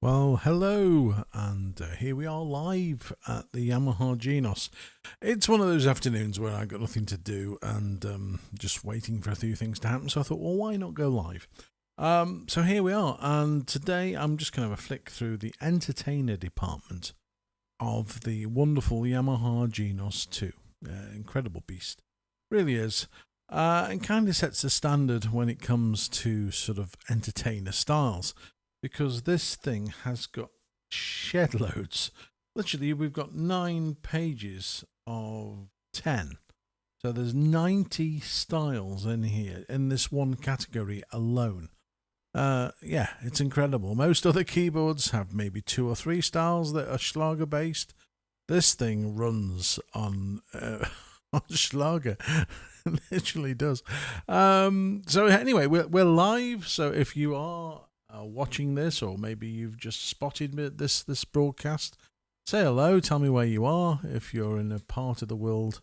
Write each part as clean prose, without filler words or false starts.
Well, hello, and here we are live at the Yamaha Genos. It's one of those afternoons where I got nothing to do and just waiting for a few things to happen. So I thought, well, why not go live? So here we are, and today I'm just going to have a flick through the entertainer department of the wonderful Yamaha Genos 2. Incredible beast, really is. And kind of sets the standard when it comes to sort of entertainer styles, because this thing has got shed loads. Literally, we've got 9 pages of 10. So there's 90 styles in here, in this one category alone. Yeah, it's incredible. Most other keyboards have maybe 2 or 3 styles that are Schlager based. This thing runs on on Schlager. It literally does. So anyway, we're live. So if you are watching this, or maybe you've just spotted this broadcast, say hello, tell me where you are. If you're in a part of the world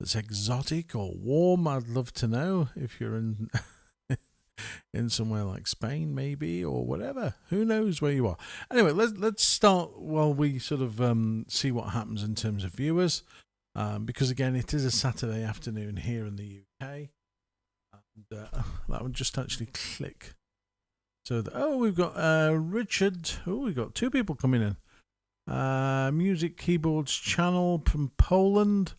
that's exotic or warm, I'd love to know. If you're in in somewhere like Spain maybe, or whatever, who knows where you are. Anyway, let's start while we sort of see what happens in terms of viewers, because again, it is a Saturday afternoon here in the UK, and that would just actually click. So, we've got Richard. Oh, we've got 2 people coming in. Music Keyboards Channel from Poland.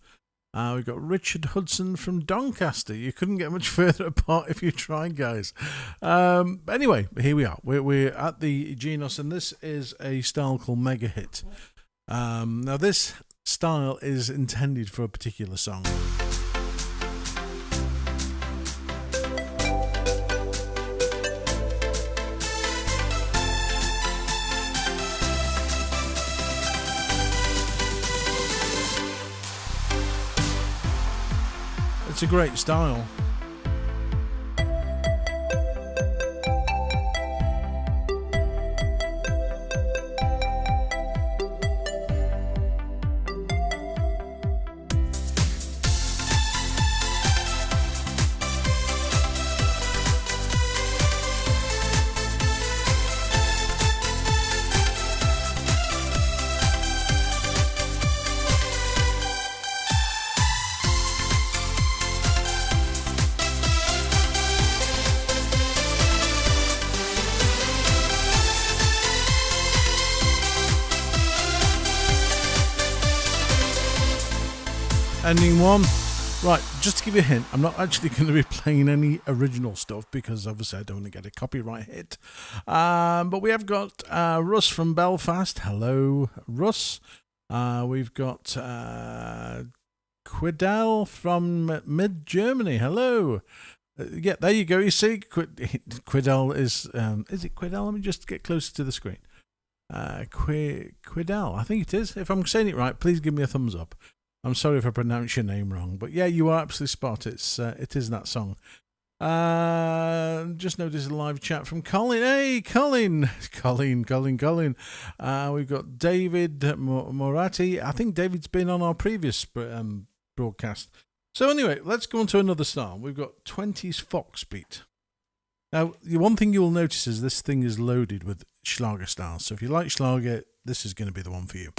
We've got Richard Hudson from Doncaster. You couldn't get much further apart if you tried, guys. Anyway, here we are. We're at the Genos, and this is a style called Mega Hit. Now, this style is intended for a particular song. It's a great style. Ending one. Right, just to give you a hint, I'm not actually going to be playing any original stuff because obviously I don't want to get a copyright hit. But we have got Russ from Belfast. Hello, Russ. We've got Quidel from mid-Germany. Hello. Yeah, there you go. You see, Quidel is it Quidel? Let me just get closer to the screen. Quidel, I think it is. If I'm saying it right, please give me a thumbs up. I'm sorry if I pronounce your name wrong, but yeah, you are absolutely spot. It is that song. Just noticed a live chat from Colin. Hey, Colin. We've got David Moratti. I think David's been on our previous broadcast. So anyway, let's go on to another style. We've got 20s Foxbeat. Now, the one thing you will notice is this thing is loaded with Schlager styles. So if you like Schlager, this is going to be the one for you.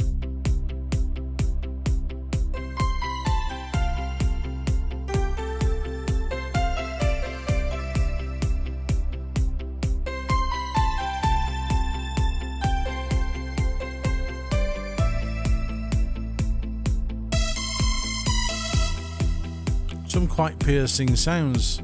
Some quite piercing sounds.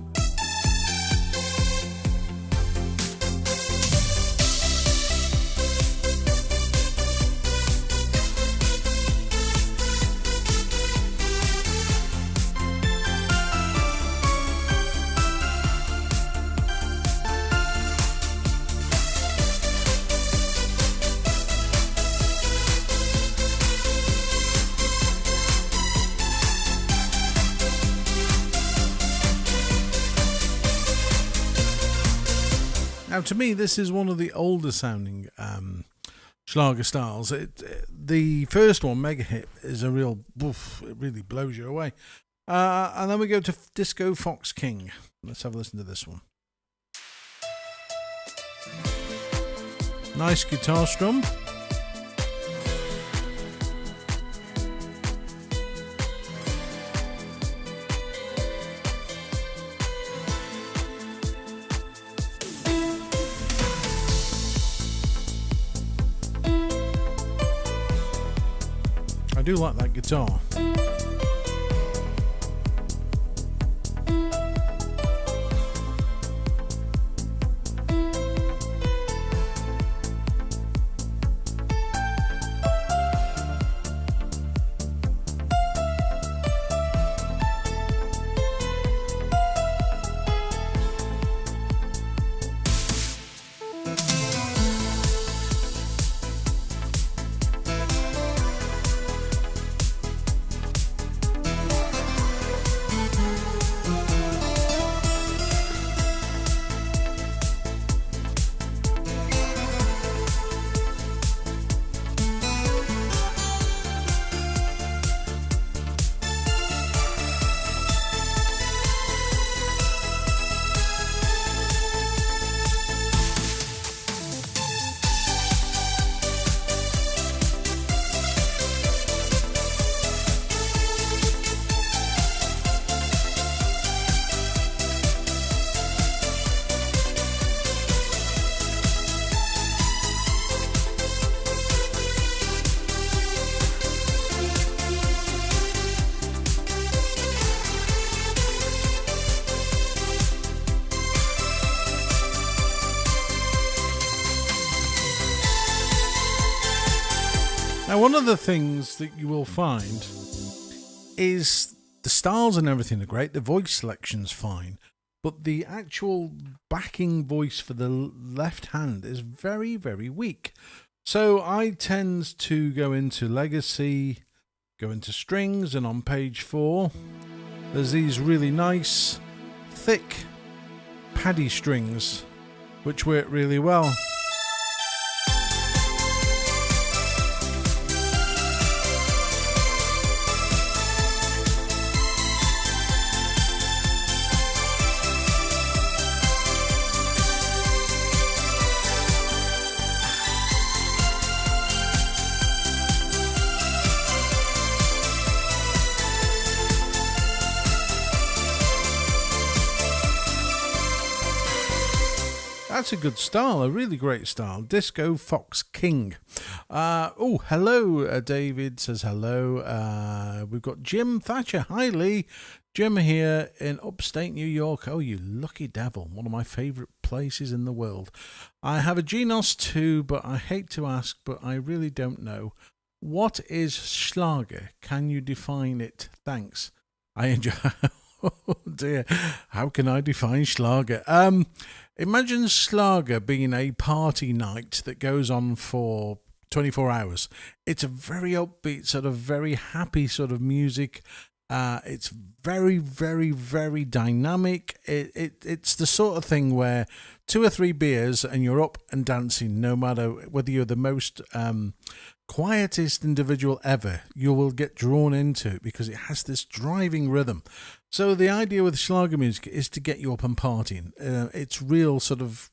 Now, to me, this is one of the older sounding Schlager styles. The first one, Mega Hit, is a real boof. It really blows you away. And then we go to Disco Fox King. Let's have a listen to this one. Nice guitar strum. I do like that guitar. Now, one of the things that you will find is the styles and everything are great, the voice selection's fine, but the actual backing voice for the left hand is very, very weak. So I tend to go into Legacy, go into Strings, and on page 4, there's these really nice, thick, paddy strings, which work really well. That's a good style, a really great style. Disco Fox King. Hello. David says hello. We've got Jim Thatcher. Hi, Lee. Jim here in upstate New York. Oh, you lucky devil. One of my favourite places in the world. I have a Genos too, but I hate to ask, but I really don't know. What is Schlager? Can you define it? Thanks. I enjoy... Oh dear, how can I define Schlager? Imagine Schlager being a party night that goes on for 24 hours. It's a very upbeat, sort of very happy sort of music. It's very, very, very dynamic. It's the sort of thing where 2 or 3 beers and you're up and dancing, no matter whether you're the most quietest individual ever, you will get drawn into it because it has this driving rhythm. So the idea with Schlager music is to get you up and partying. It's real sort of,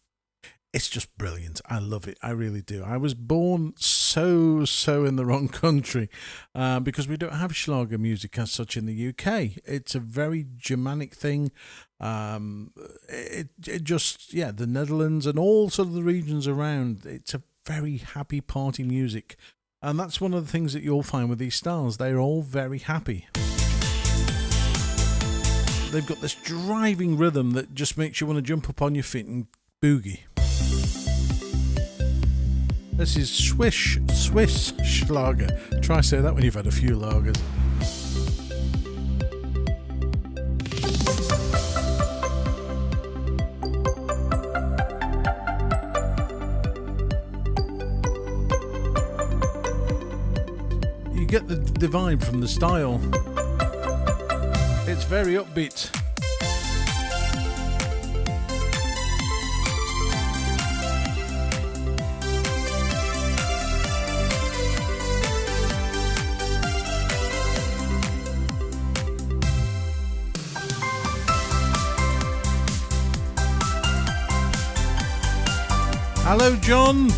it's just brilliant. I love it. I really do. I was born so in the wrong country because we don't have Schlager music as such in the UK. It's a very Germanic thing. It just, the Netherlands and all sort of the regions around, it's a very happy party music. And that's one of the things that you'll find with these styles. They're all very happy. They've got this driving rhythm that just makes you want to jump up on your feet and boogie. This is Swiss Schlager. Try say that when you've had a few lagers. You get the vibe from the style. It's very upbeat. Hello, John.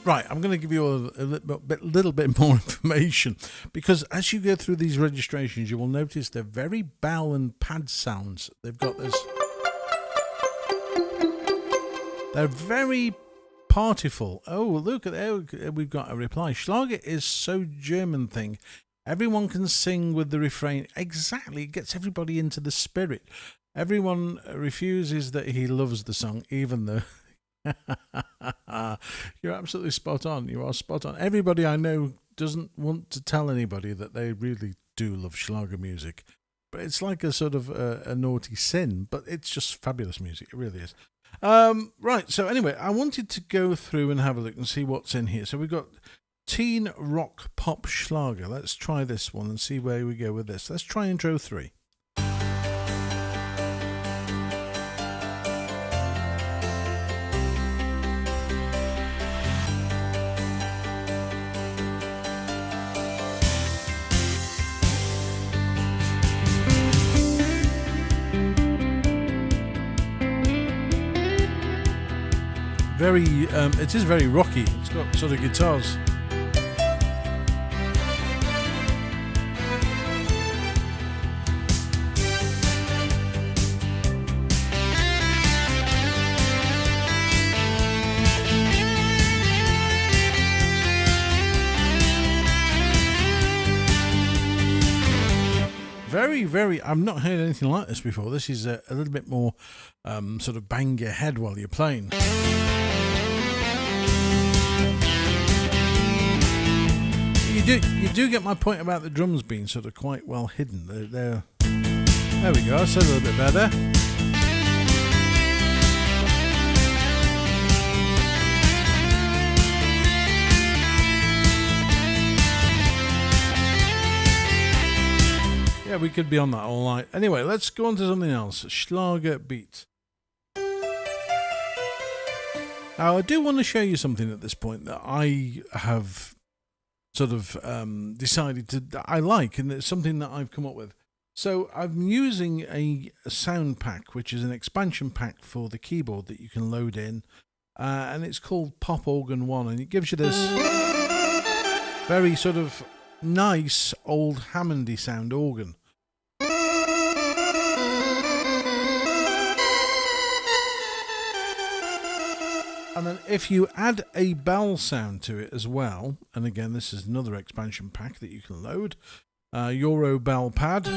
Right, I'm going to give you a little bit more information, because as you go through these registrations, you will notice they're very bell and pad sounds. They've got this. They're very partyful. Oh, look at there. We've got a reply. Schlager is so German thing. Everyone can sing with the refrain. Exactly. It gets everybody into the spirit. Everyone refuses that he loves the song, even though... You're absolutely spot on. You are spot on. Everybody I know doesn't want to tell anybody that they really do love Schlager music. But it's like a sort of a naughty sin. But it's just fabulous music. It really is. Right, so anyway, I wanted to go through and have a look and see what's in here. So we've got teen rock pop Schlager. Let's try this one and see where we go with this. Let's try intro 3. It is very rocky. It's got sort of guitars. Very, I've not heard anything like this before. This is a little bit more sort of bang your head while you're playing. You do get my point about the drums being sort of quite well hidden. There we go. That's a little bit better. Yeah, we could be on that all night. Anyway, let's go on to something else. Schlager beat. Now, I do want to show you something at this point that I have sort of decided I like, and it's something that I've come up with. So I'm using a sound pack, which is an expansion pack for the keyboard that you can load in, and it's called Pop Organ 1, and it gives you this very sort of nice old Hammondy sound organ. And then if you add a bell sound to it as well, and again this is another expansion pack that you can load, Euro bell pad.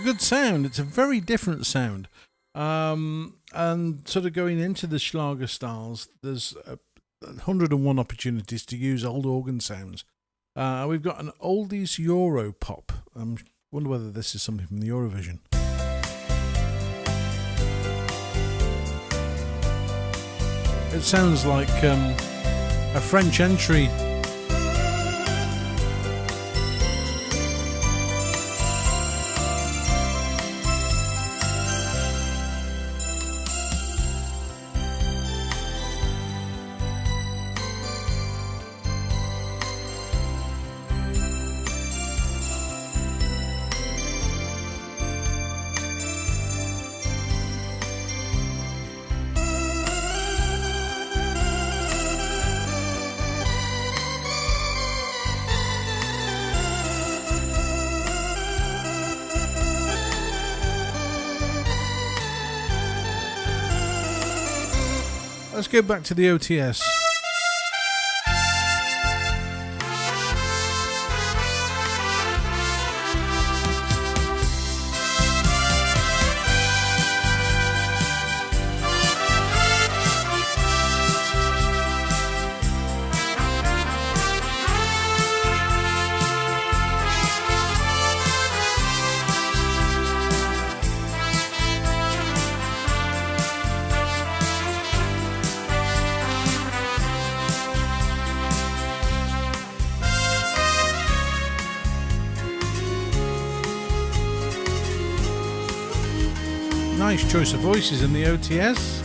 Good sound. It's a very different sound, and sort of going into the Schlager styles, there's 101 opportunities to use old organ sounds. We've got an oldies Euro pop. I wonder whether this is something from the Eurovision. It sounds like a French entry. Let's go back to the OTS. Nice choice of voices in the OTS.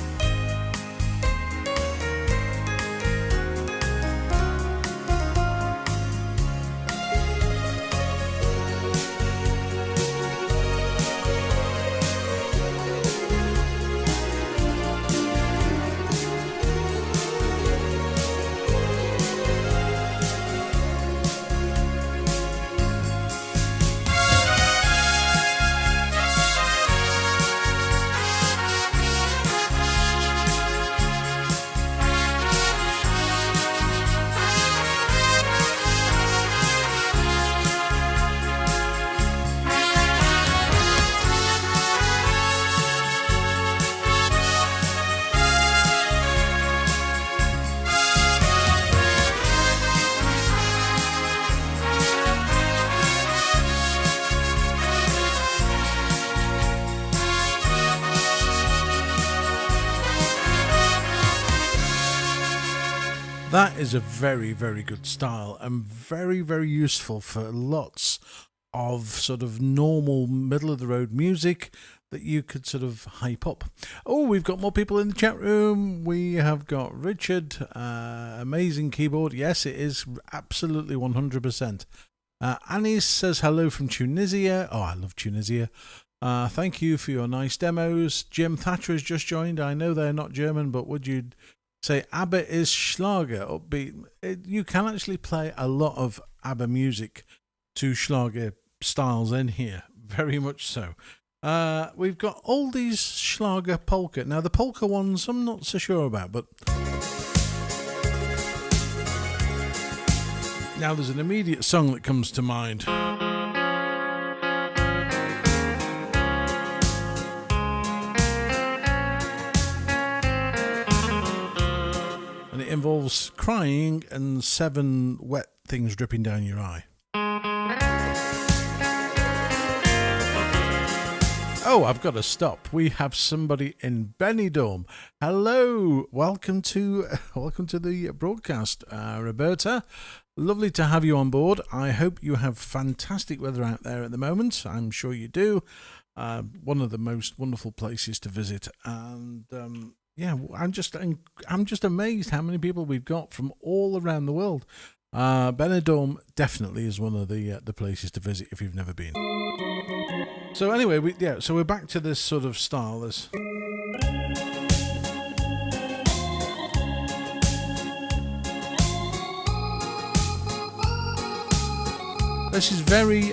That is a very, very good style and very, very useful for lots of sort of normal middle of the road music that you could sort of hype up. Oh, we've got more people in the chat room. We have got Richard, amazing keyboard. Yes, it is absolutely 100%. Anis says hello from Tunisia. Oh, I love Tunisia. Thank you for your nice demos. Jim Thatcher has just joined. I know they're not German, but would you say ABBA is Schlager upbeat? You can actually play a lot of ABBA music to Schlager styles in here, very much so. We've got all these Schlager polka. Now the polka ones I'm not so sure about, but now there's an immediate song that comes to mind. And it involves crying and 7 wet things dripping down your eye. Oh, I've got to stop. We have somebody in Benidorm. Hello, welcome to the broadcast, Roberta. Lovely to have you on board. I hope you have fantastic weather out there at the moment. I'm sure you do. One of the most wonderful places to visit, and yeah, I'm just amazed how many people we've got from all around the world. Benidorm definitely is one of the places to visit if you've never been. So anyway, so we're back to this sort of style. This is very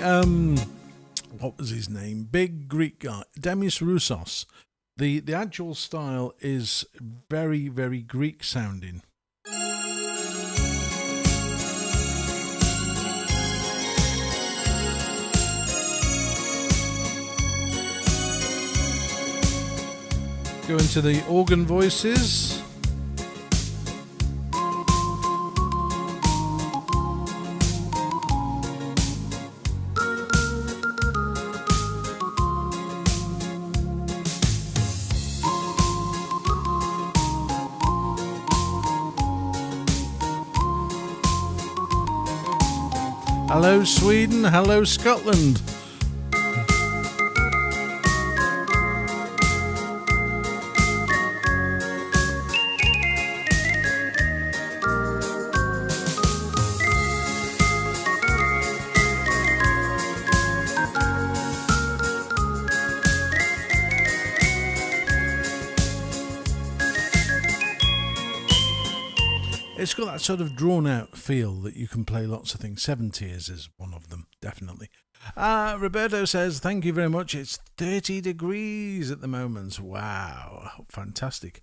what was his name? Big Greek guy, Demis Roussos. The actual style is very, very Greek sounding. Go into the organ voices. Hello Sweden, hello Scotland. It's got that sort of drawn-out feel that you can play lots of things. 7 Tears is one of them, definitely. Roberto says, thank you very much. It's 30 degrees at the moment. Wow, fantastic.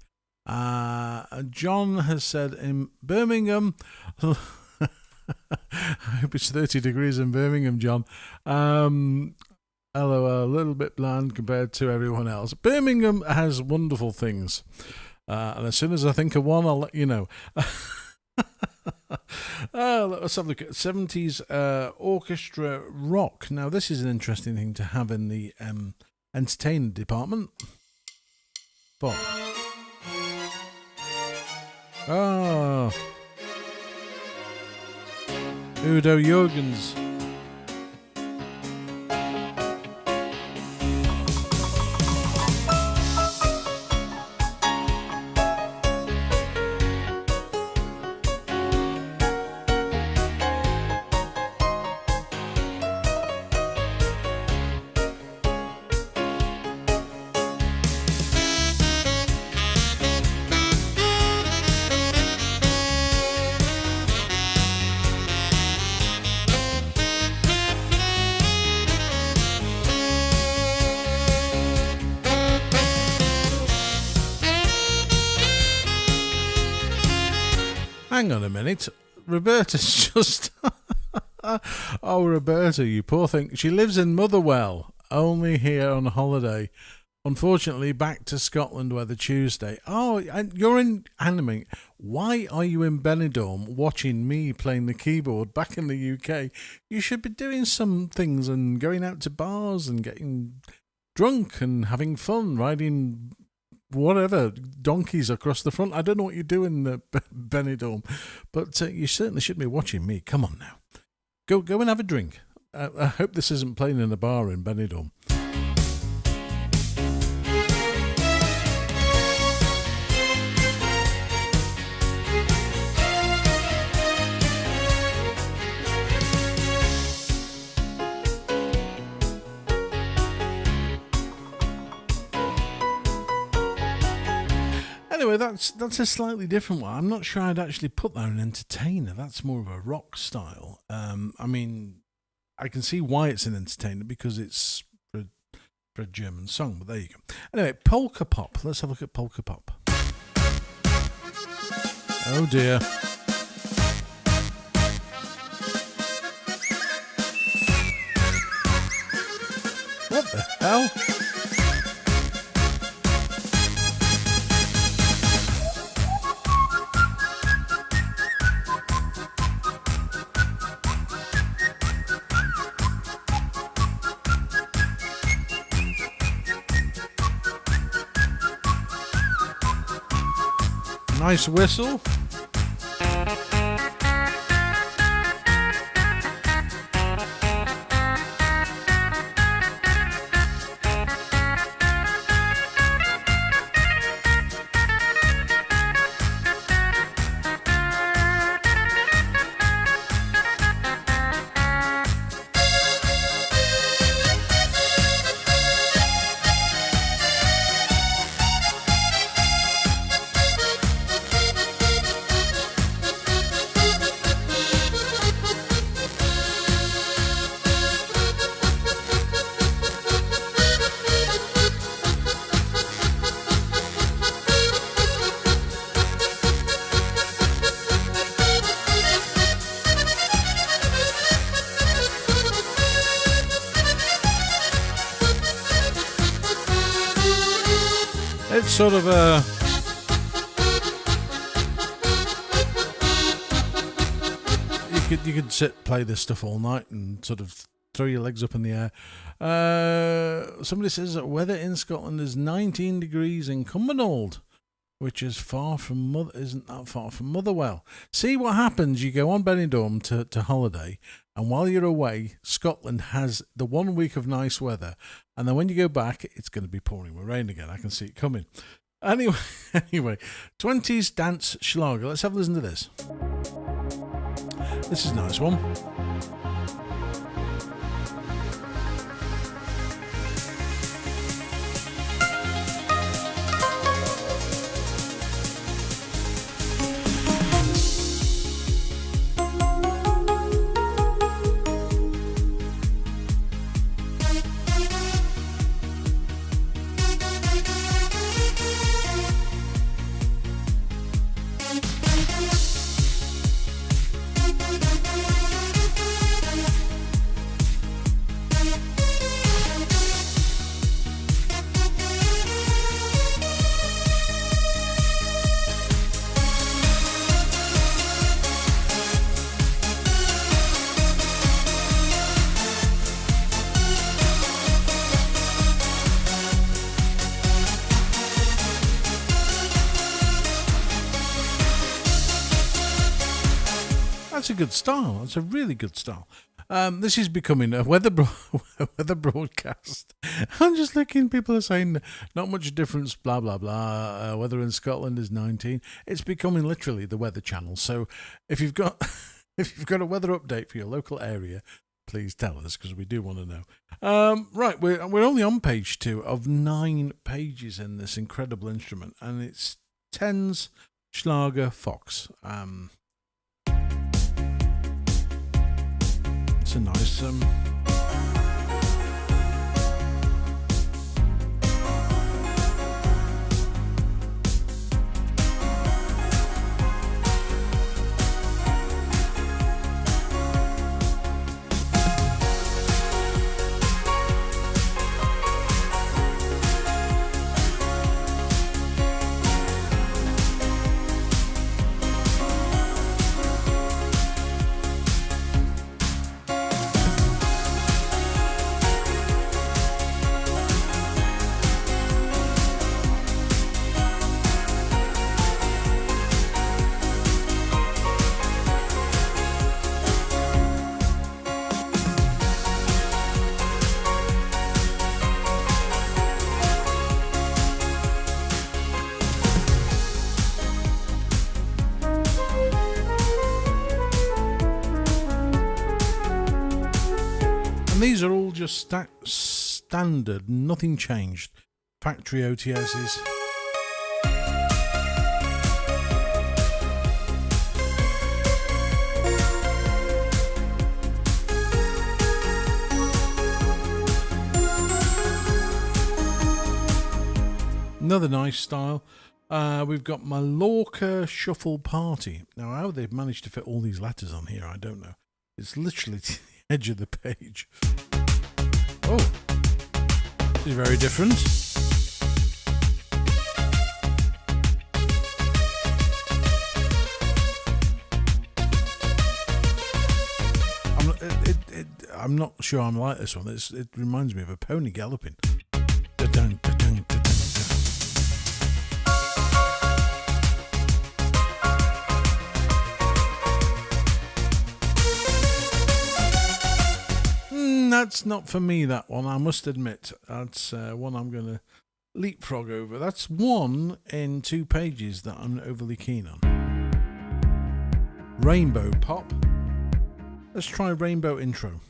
John has said in Birmingham... I hope it's 30 degrees in Birmingham, John. LOL, a little bit bland compared to everyone else. Birmingham has wonderful things. And as soon as I think of one, I'll let you know. Let's have a look at 70s orchestra rock. Now, this is an interesting thing to have in the entertainment department. But Udo Jürgens. Hang on a minute. Roberta's just... Oh, Roberta, you poor thing. She lives in Motherwell, only here on holiday. Unfortunately, back to Scotland weather Tuesday. Oh, and you're in Animing. Why are you in Benidorm watching me playing the keyboard back in the UK? You should be doing some things and going out to bars and getting drunk and having fun, riding whatever, donkeys across the front. I don't know what you do in Benidorm, but you certainly shouldn't be watching me. Come on now. Go and have a drink. I hope this isn't playing in a bar in Benidorm. Anyway, that's a slightly different one. I'm not sure I'd actually put that in entertainer. That's more of a rock style. I mean, I can see why it's an entertainer because it's for a German song, but there you go. Anyway, polka pop. Let's have a look at polka pop. Oh dear. What the hell? Nice whistle. It's sort of a... You could play this stuff all night and sort of throw your legs up in the air. Somebody says that weather in Scotland is 19 degrees in Cumbernauld, which is isn't that far from Motherwell. See what happens, you go on Benidorm to holiday, and while you're away, Scotland has the 1 week of nice weather, and then when you go back, it's going to be pouring with rain again. I can see it coming. Anyway, 20s dance Schlager. Let's have a listen to this. This is a nice one. That's a good style. That's a really good style. This is becoming a weather broadcast. I'm just looking. People are saying not much difference. Blah blah blah. Weather in Scotland is 19. It's becoming literally the weather channel. So if you've got a weather update for your local area, please tell us because we do want to know. Right, we're only on page 2 of 9 pages in this incredible instrument, and it's Tens Schlager Fox. It's a nice And these are all just standard, nothing changed. Factory OTSs. Another nice style. We've got Mallorca Shuffle Party. Now, how they've managed to fit all these letters on here, I don't know. It's literally to the edge of the page. Oh, this is very different. I'm not sure I'm like this one. It reminds me of a pony galloping. Da-dun, da-dun, da-dun. That's not for me, that one, I must admit. That's one I'm going to leapfrog over. That's one in 2 pages that I'm not overly keen on. Rainbow Pop. Let's try Rainbow Intro.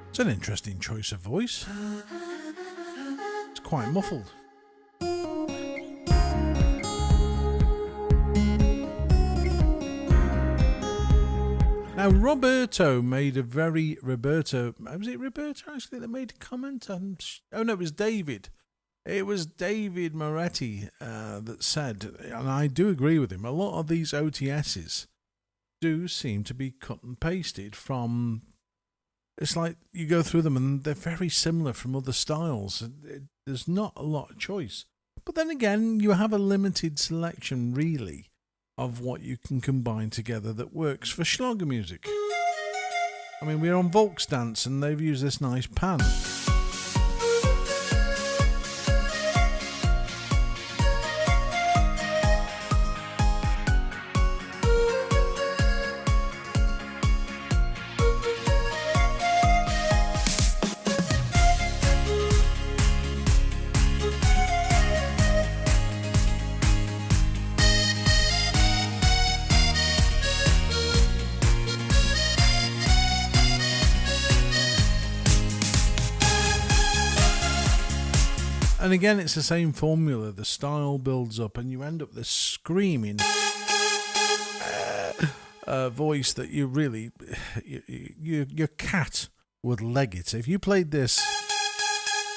It's an interesting choice of voice. It's quite muffled. Now, Roberto made a very... Was it Roberto actually that made a comment? Oh no, it was David. It was David Moretti that said, and I do agree with him, a lot of these OTSs do seem to be cut and pasted from... It's like you go through them and they're very similar from other styles. There's not a lot of choice. But then again, you have a limited selection, really, of what you can combine together that works for Schlager music. I mean, we're on Volksdance and they've used this nice pan. And again, it's the same formula. The style builds up and you end up this screaming voice that you really... your cat would leg it. If you played this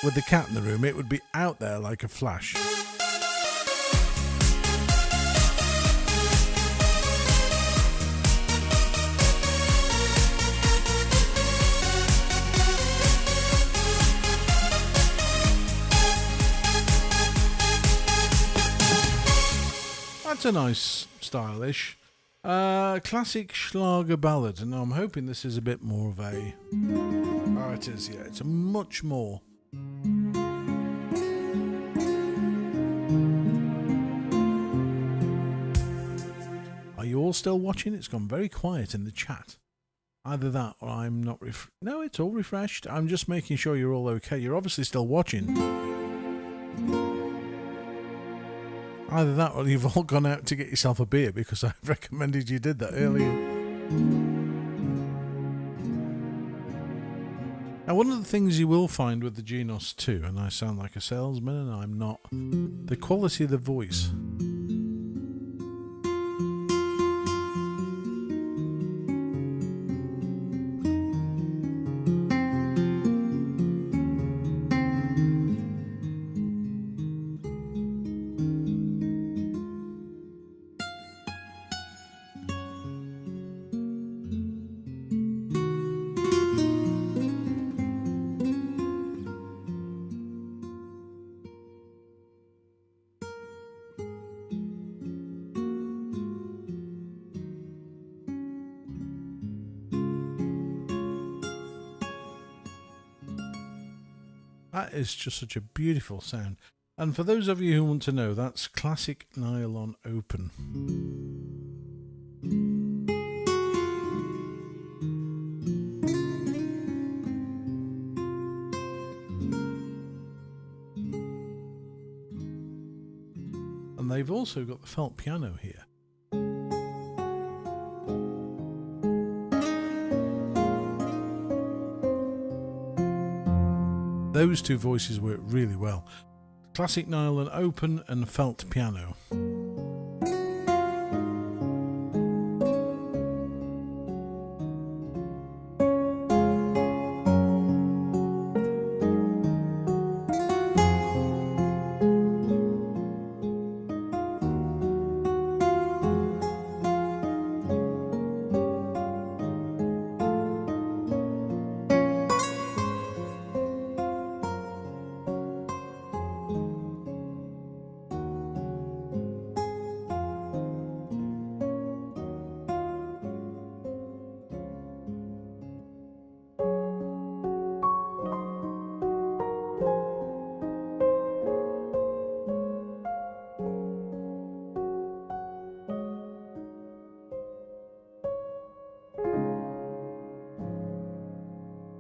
with the cat in the room, it would be out there like a flash. That's a nice, stylish, classic Schlager ballad, and I'm hoping this is a bit more of a... Oh, it is, yeah, it's a much more... Are you all still watching? It's gone very quiet in the chat. Either that or I'm not... No, it's all refreshed. I'm just making sure you're all okay. You're obviously still watching. Either that or you've all gone out to get yourself a beer because I recommended you did that earlier. Now, one of the things you will find with the Genos 2, and I sound like a salesman and I'm not, the quality of the voice. That is just such a beautiful sound. And for those of you who want to know, that's classic nylon open. And they've also got the felt piano here. Those two voices work really well. Classic nylon open and felt piano.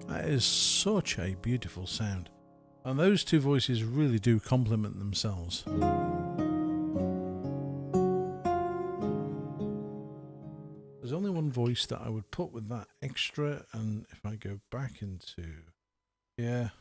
That is such a beautiful sound, and those two voices really do complement themselves. There's only one voice that I would put with that extra, and if I go back into here,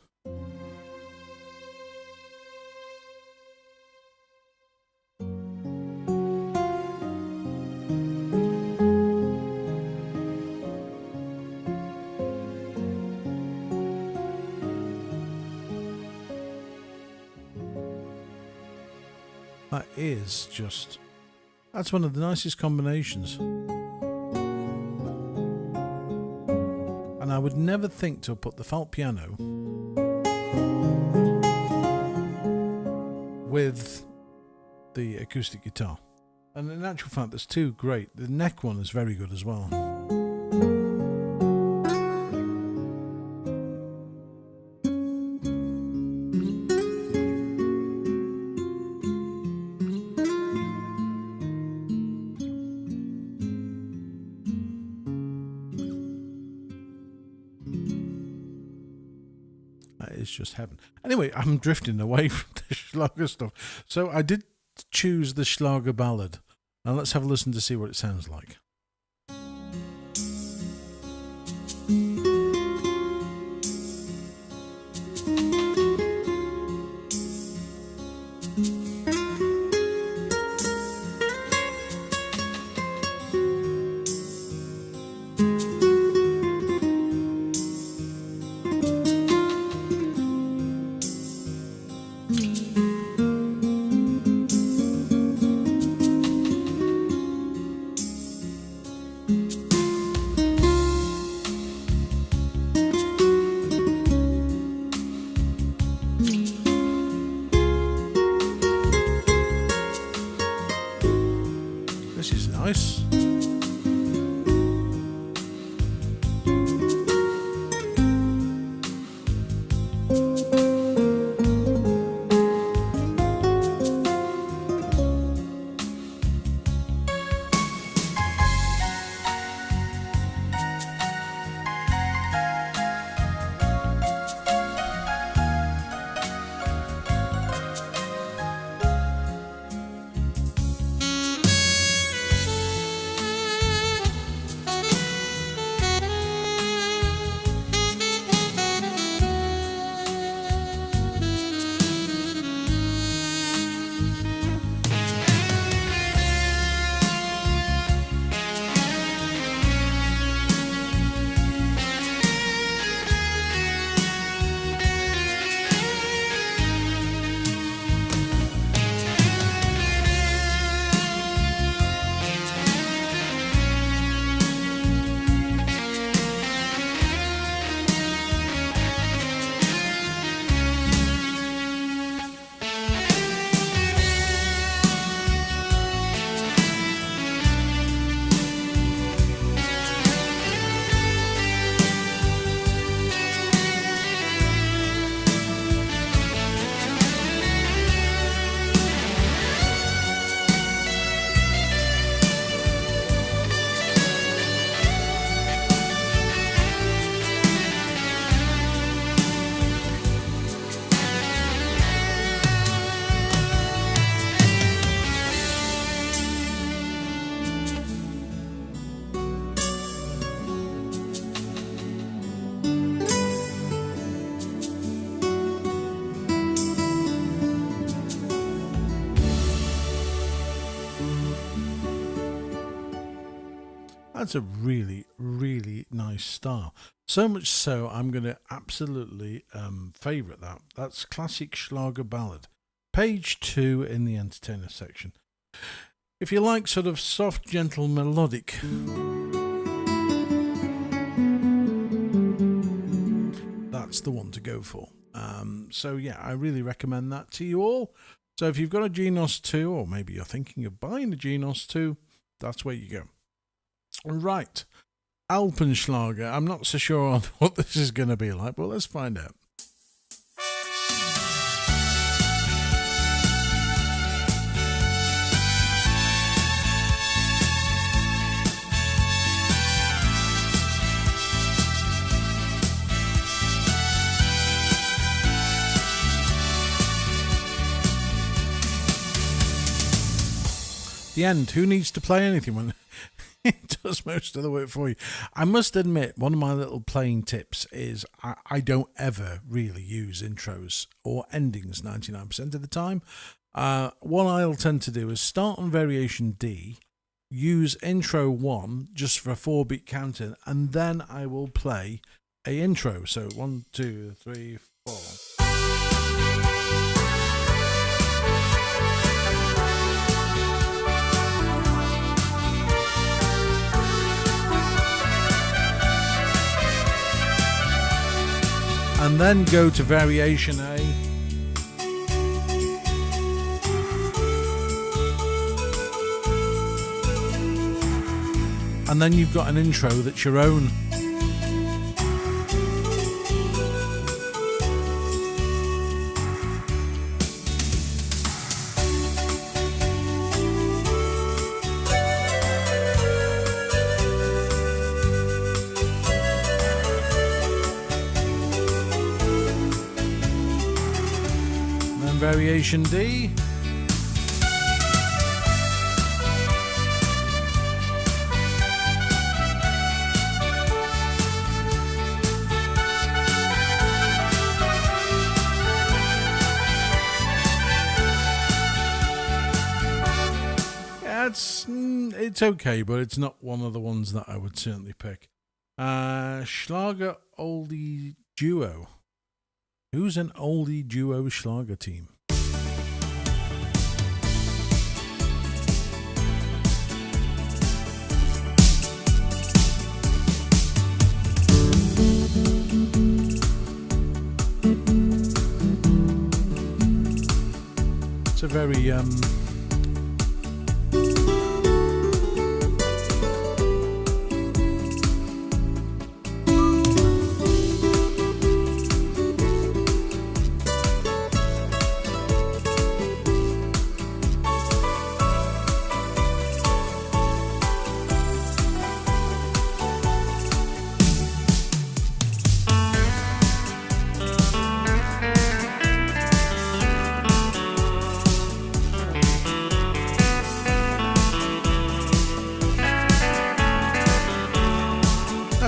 that is just, that's one of the nicest combinations. And I would never think to put the felt piano with the acoustic guitar. And in actual fact, there's two great. The neck one is very good as well. It's just heaven. Anyway, I'm drifting away from the Schlager stuff. So I did choose the Schlager Ballad. Now let's have a listen to see what it sounds like. That's a really, really nice style. So much so, I'm going to absolutely favourite that. That's classic Schlager Ballad. Page 2 in the Entertainer section. If you like sort of soft, gentle, melodic, that's the one to go for. So yeah, I really recommend that to you all. So if you've got a Genos 2, or maybe you're thinking of buying a Genos 2, that's where you go. Right, Alpenschlager. I'm not so sure on what this is going to be like, but let's find out. The end. Who needs to play anything when it does most of the work for you? I must admit, one of my little playing tips is I don't ever really use intros or endings 99% of the time. What I'll tend to do is start on variation D, use intro 1 just for a 4-beat counting, and then I will play a intro. So 1, 2, 3, 4. And then go to variation A. And then you've got an intro that's your own. Variation D. Yeah, it's okay, but it's not one of the ones that I would certainly pick. Schlager oldie duo. Who's an oldie duo Schlager team? It's a very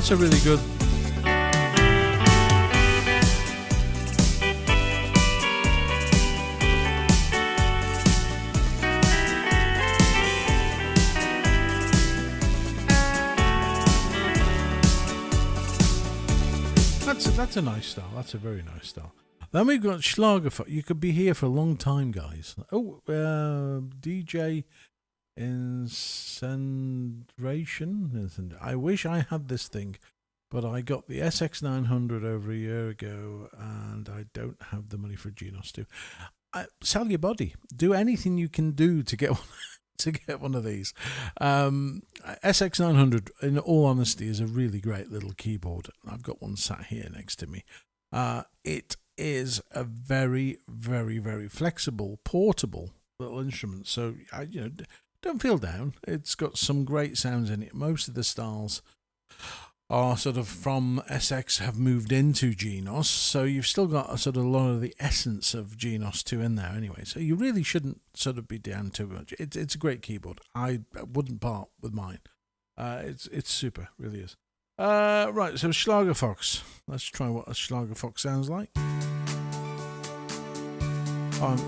that's a really good. That's a nice style. That's a very nice style. Then we've got Schlager. You could be here for a long time, guys. Oh, DJ Incendration. I wish I had this thing, but I got the SX900 over a year ago, and I don't have the money for a Genos 2. Sell your body. Do anything you can do to get one. To get one of these. SX900, in all honesty, is a really great little keyboard. I've got one sat here next to me. It is a very, very, very flexible, portable little instrument. So, don't feel down. It's got some great sounds in it. Most of the styles are sort of from SX have moved into Genos, so you've still got a sort of lot of the essence of Genos 2 in there anyway, so you really shouldn't sort of be down too much. It's a great keyboard. I wouldn't part with mine. It's super, really is. Right, so Schlager Fox. Let's try what a Schlager Fox sounds like.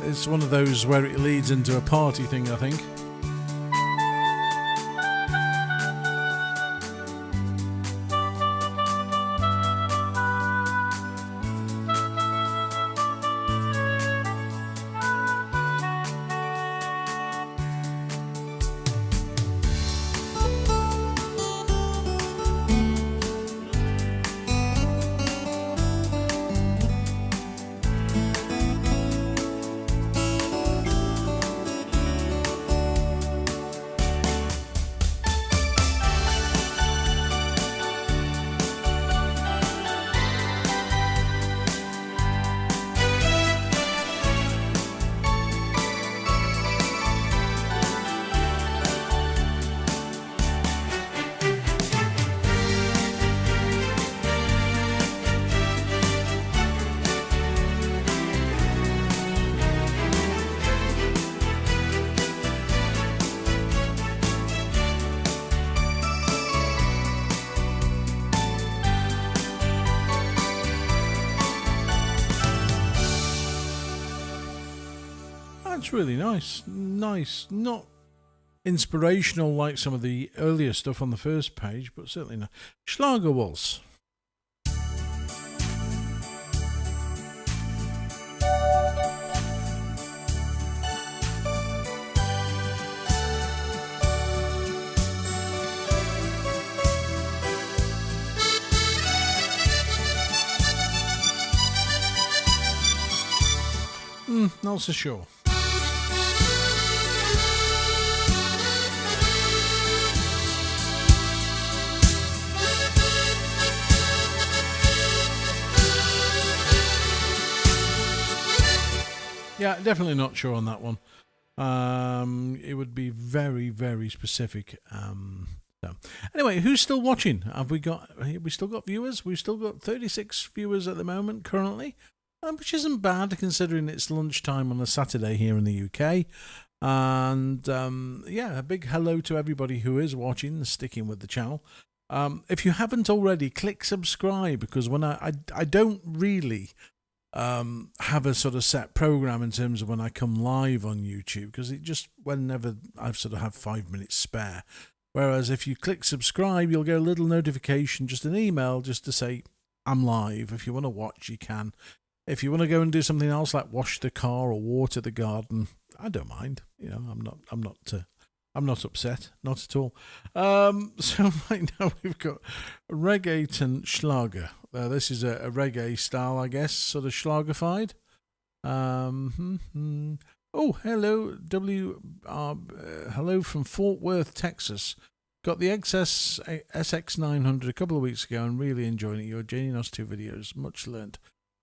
It's one of those where it leads into a party thing, I think. That's really nice. Nice. Not inspirational like some of the earlier stuff on the first page, but certainly not. Schlager Waltz. Not so sure. Yeah, definitely not sure on that one. It would be very, very specific. So. Anyway, who's still watching? Have we still got viewers? We've still got 36 viewers at the moment currently. Which isn't bad considering it's lunchtime on a Saturday here in the UK. And a big hello to everybody who is watching and sticking with the channel. If you haven't already, click subscribe, because when I don't really have a sort of set program in terms of when I come live on YouTube, because it just whenever I sort of have 5 minutes spare. Whereas if you click subscribe, you'll get a little notification, just an email, just to say I'm live. If you want to watch, you can. If you want to go and do something else like wash the car or water the garden, I don't mind. You know, I'm not upset, not at all. So right now we've got reggaeton Schlager. This is a reggae style, I guess, sort of Schlagerfied. Oh, hello, hello from Fort Worth, Texas. Got the SX900 a couple of weeks ago and really enjoying it. Your Genos 2 videos, much learnt.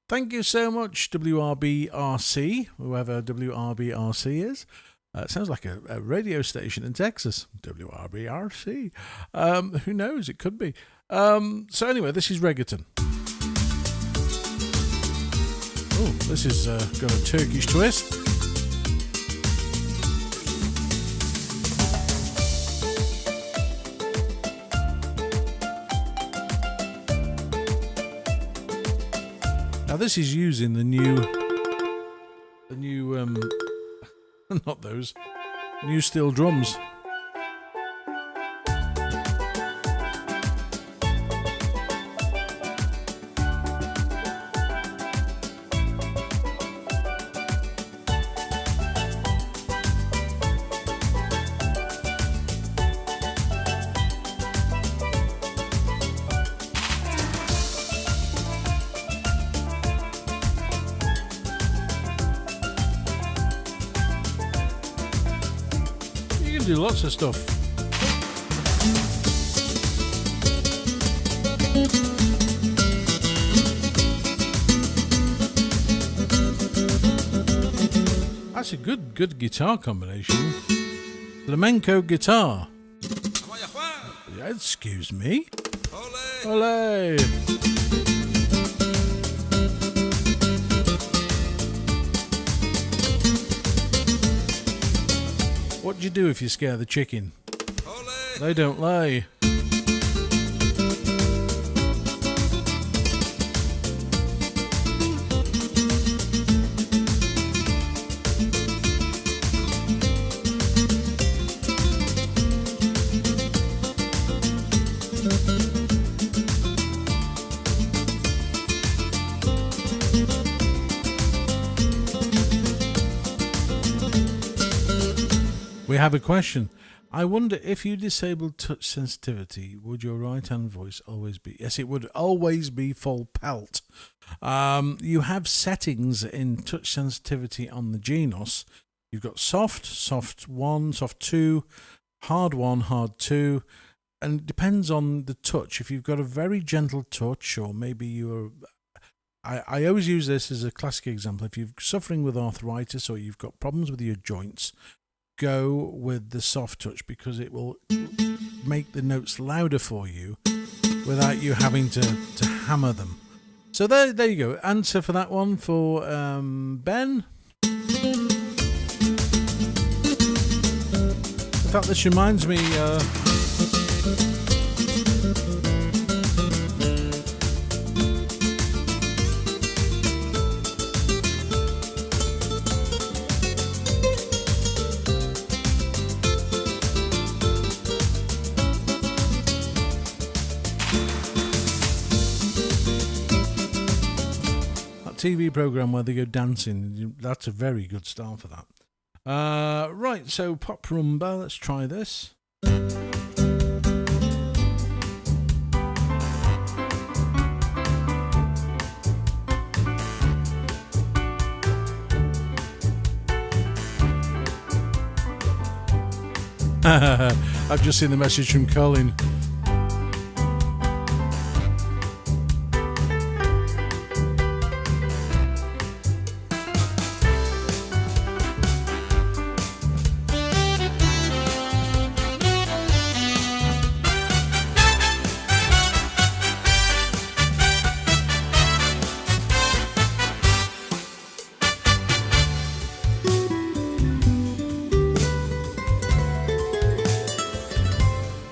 Thank you so much, WRBRC, whoever WRBRC is. It sounds like a radio station in Texas, WRBRC. Who knows? It could be. So anyway, this is reggaeton. Oh, this is got a Turkish twist. Now this is using the new not those, new steel drums. Do lots of stuff. That's a good guitar combination. Flamenco guitar. Yeah, excuse me. Ole. What do you do if you scare the chicken? They don't lay. We have a question. I wonder if you disabled touch sensitivity, would your right hand voice always be? Yes, it would always be full pelt. You have settings in touch sensitivity on the Genos. You've got soft, soft 1, soft 2, hard 1, hard 2, and it depends on the touch. If you've got a very gentle touch, or maybe you're... I always use this as a classic example. If you're suffering with arthritis or you've got problems with your joints, go with the soft touch, because it will make the notes louder for you without you having to hammer them. So there you go. Answer for that one for Ben. In fact, this reminds me... TV program where they go dancing. That's a very good style for that. Right, so pop rumba. Let's try this. I've just seen the message from Colin.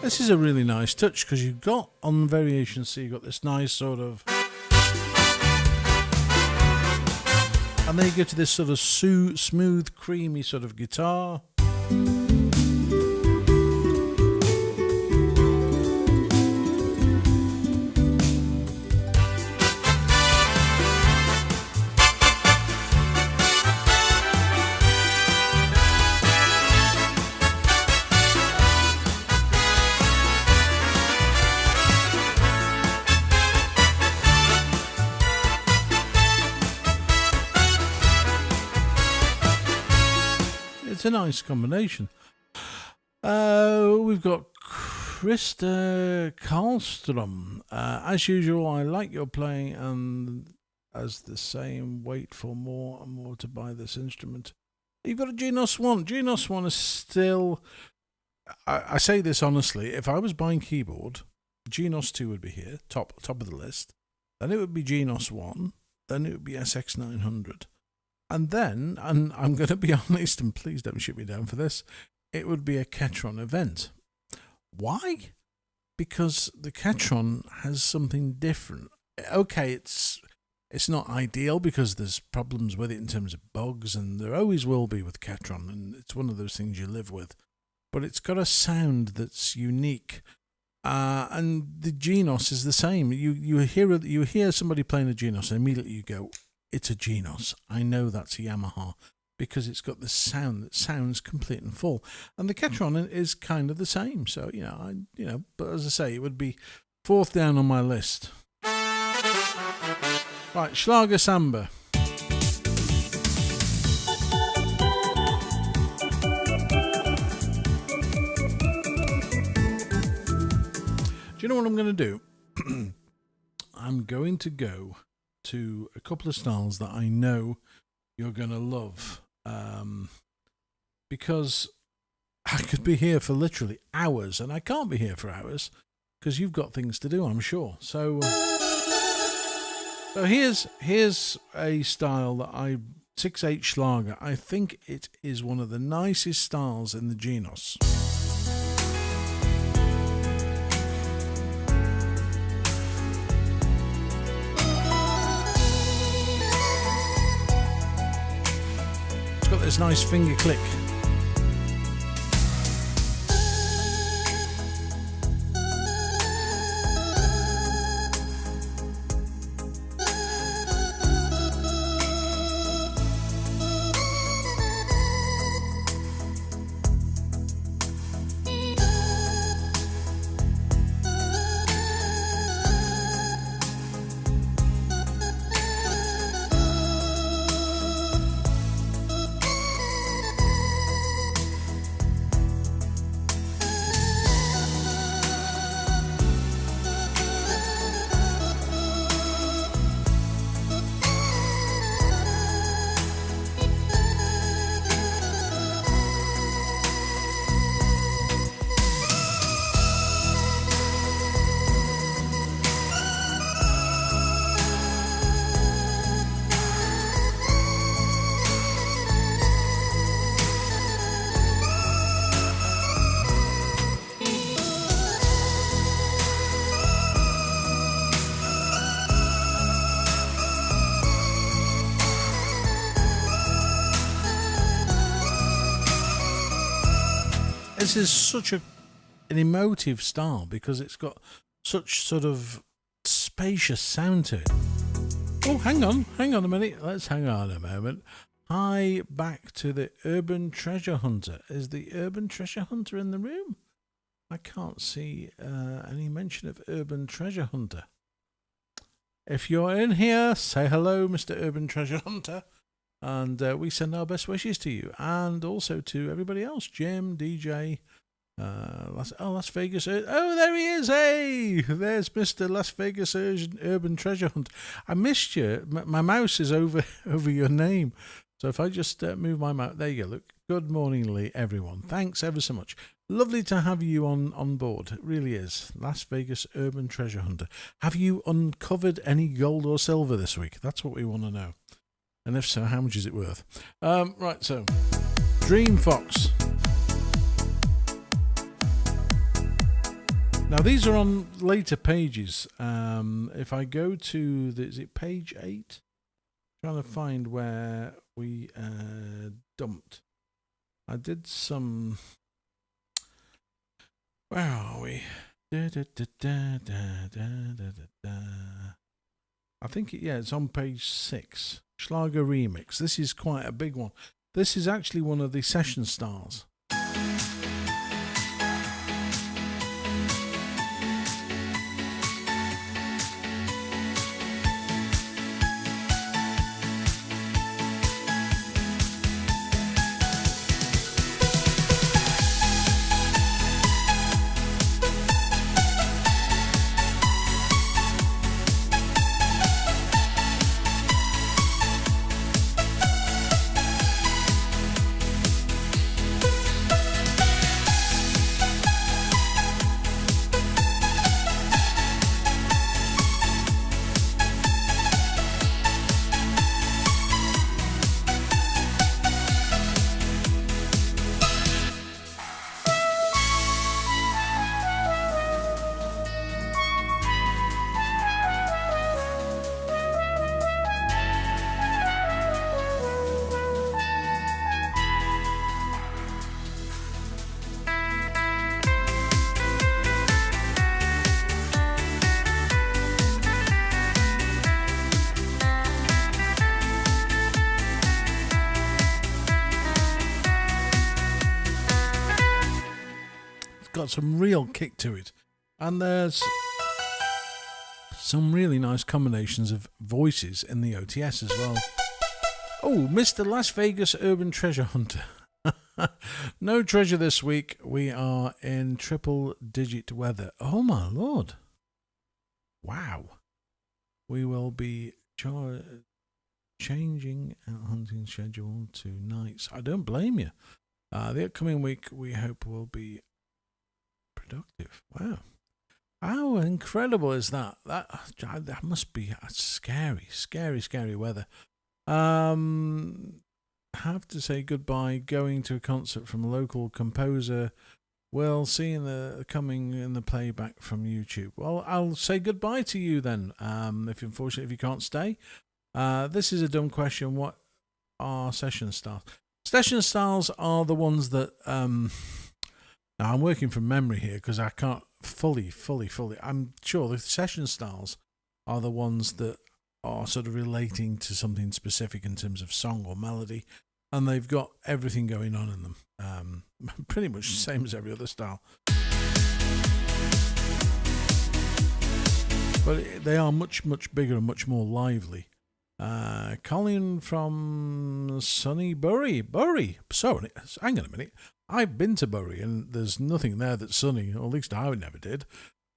This is a really nice touch because you've got on variation C, you've got this nice sort of, and then you go to this sort of smooth, creamy sort of guitar. It's a nice combination. We've got Krista Karlstrom. As usual, I like your playing, and as the same, wait for more and more to buy this instrument. You've got a Genos 1. Genos 1 is still... I say this honestly, if I was buying keyboard, Genos 2 would be here, top of the list. Then it would be Genos 1. Then it would be SX900. And then, and I'm going to be honest, and please don't shoot me down for this, it would be a Ketron event. Why? Because the Ketron has something different. Okay, it's not ideal because there's problems with it in terms of bugs, and there always will be with Ketron, and it's one of those things you live with. But it's got a sound that's unique. And the Genos is the same. You hear somebody playing a Genos, and immediately you go, it's a Genos. I know that's a Yamaha because it's got the sound that sounds complete and full. And the Ketron is kind of the same. So, but as I say, it would be fourth down on my list. Right, Schlager Samba. Do you know what I'm going to do? I'm going to go to a couple of styles that I know you're going to love, because I could be here for literally hours, and I can't be here for hours because you've got things to do, I'm sure. So here's a style that 6/8 Schlager. I think it is one of the nicest styles in the Genos. Got this nice finger click. This is such an emotive style because it's got such sort of spacious sound to it. Oh, hang on a minute. Let's hang on a moment. Hi, back to the Urban Treasure Hunter. Is the Urban Treasure Hunter in the room? I can't see any mention of Urban Treasure Hunter. If you're in here, say hello, Mr. Urban Treasure Hunter. And we send our best wishes to you. And also to everybody else. Jim, DJ, Las Vegas. Oh, there he is. Hey, there's Mr. Las Vegas Urban Treasure Hunt. I missed you. My mouse is over your name. So if I just move my mouse, there you go. Look. Good morning, Lee, everyone. Thanks ever so much. Lovely to have you on board. It really is. Las Vegas Urban Treasure Hunter. Have you uncovered any gold or silver this week? That's what we want to know. And if so, how much is it worth? Right, so Dream Fox. Now, these are on later pages. If I go to, is it page 8? Trying to find where we dumped. I did some... Where are we? I think, it's on page 6. Schlager Remix. This is quite a big one. This is actually one of the session stars. Got some real kick to it, and there's some really nice combinations of voices in the OTS as well. Oh, Mr. Las Vegas Urban Treasure Hunter. No treasure this week. We are in triple digit weather. Oh my lord. Wow. We will be changing our hunting schedule to nights. I don't blame you. The upcoming week we hope will be productive. Wow. How incredible is that? That must be scary weather. Have to say goodbye going to a concert from a local composer. Well, seeing the coming in the playback from YouTube. Well, I'll say goodbye to you then. If you can't stay. This is a dumb question. What are session styles? Session styles are the ones that now, I'm working from memory here because I can't fully. I'm sure the session styles are the ones that are sort of relating to something specific in terms of song or melody, and they've got everything going on in them. Pretty much the same as every other style. But they are much bigger and much more lively. Colin from sunny Bury. Sorry, hang on a minute. I've been to Bury and there's nothing there that's sunny, or at least I never did.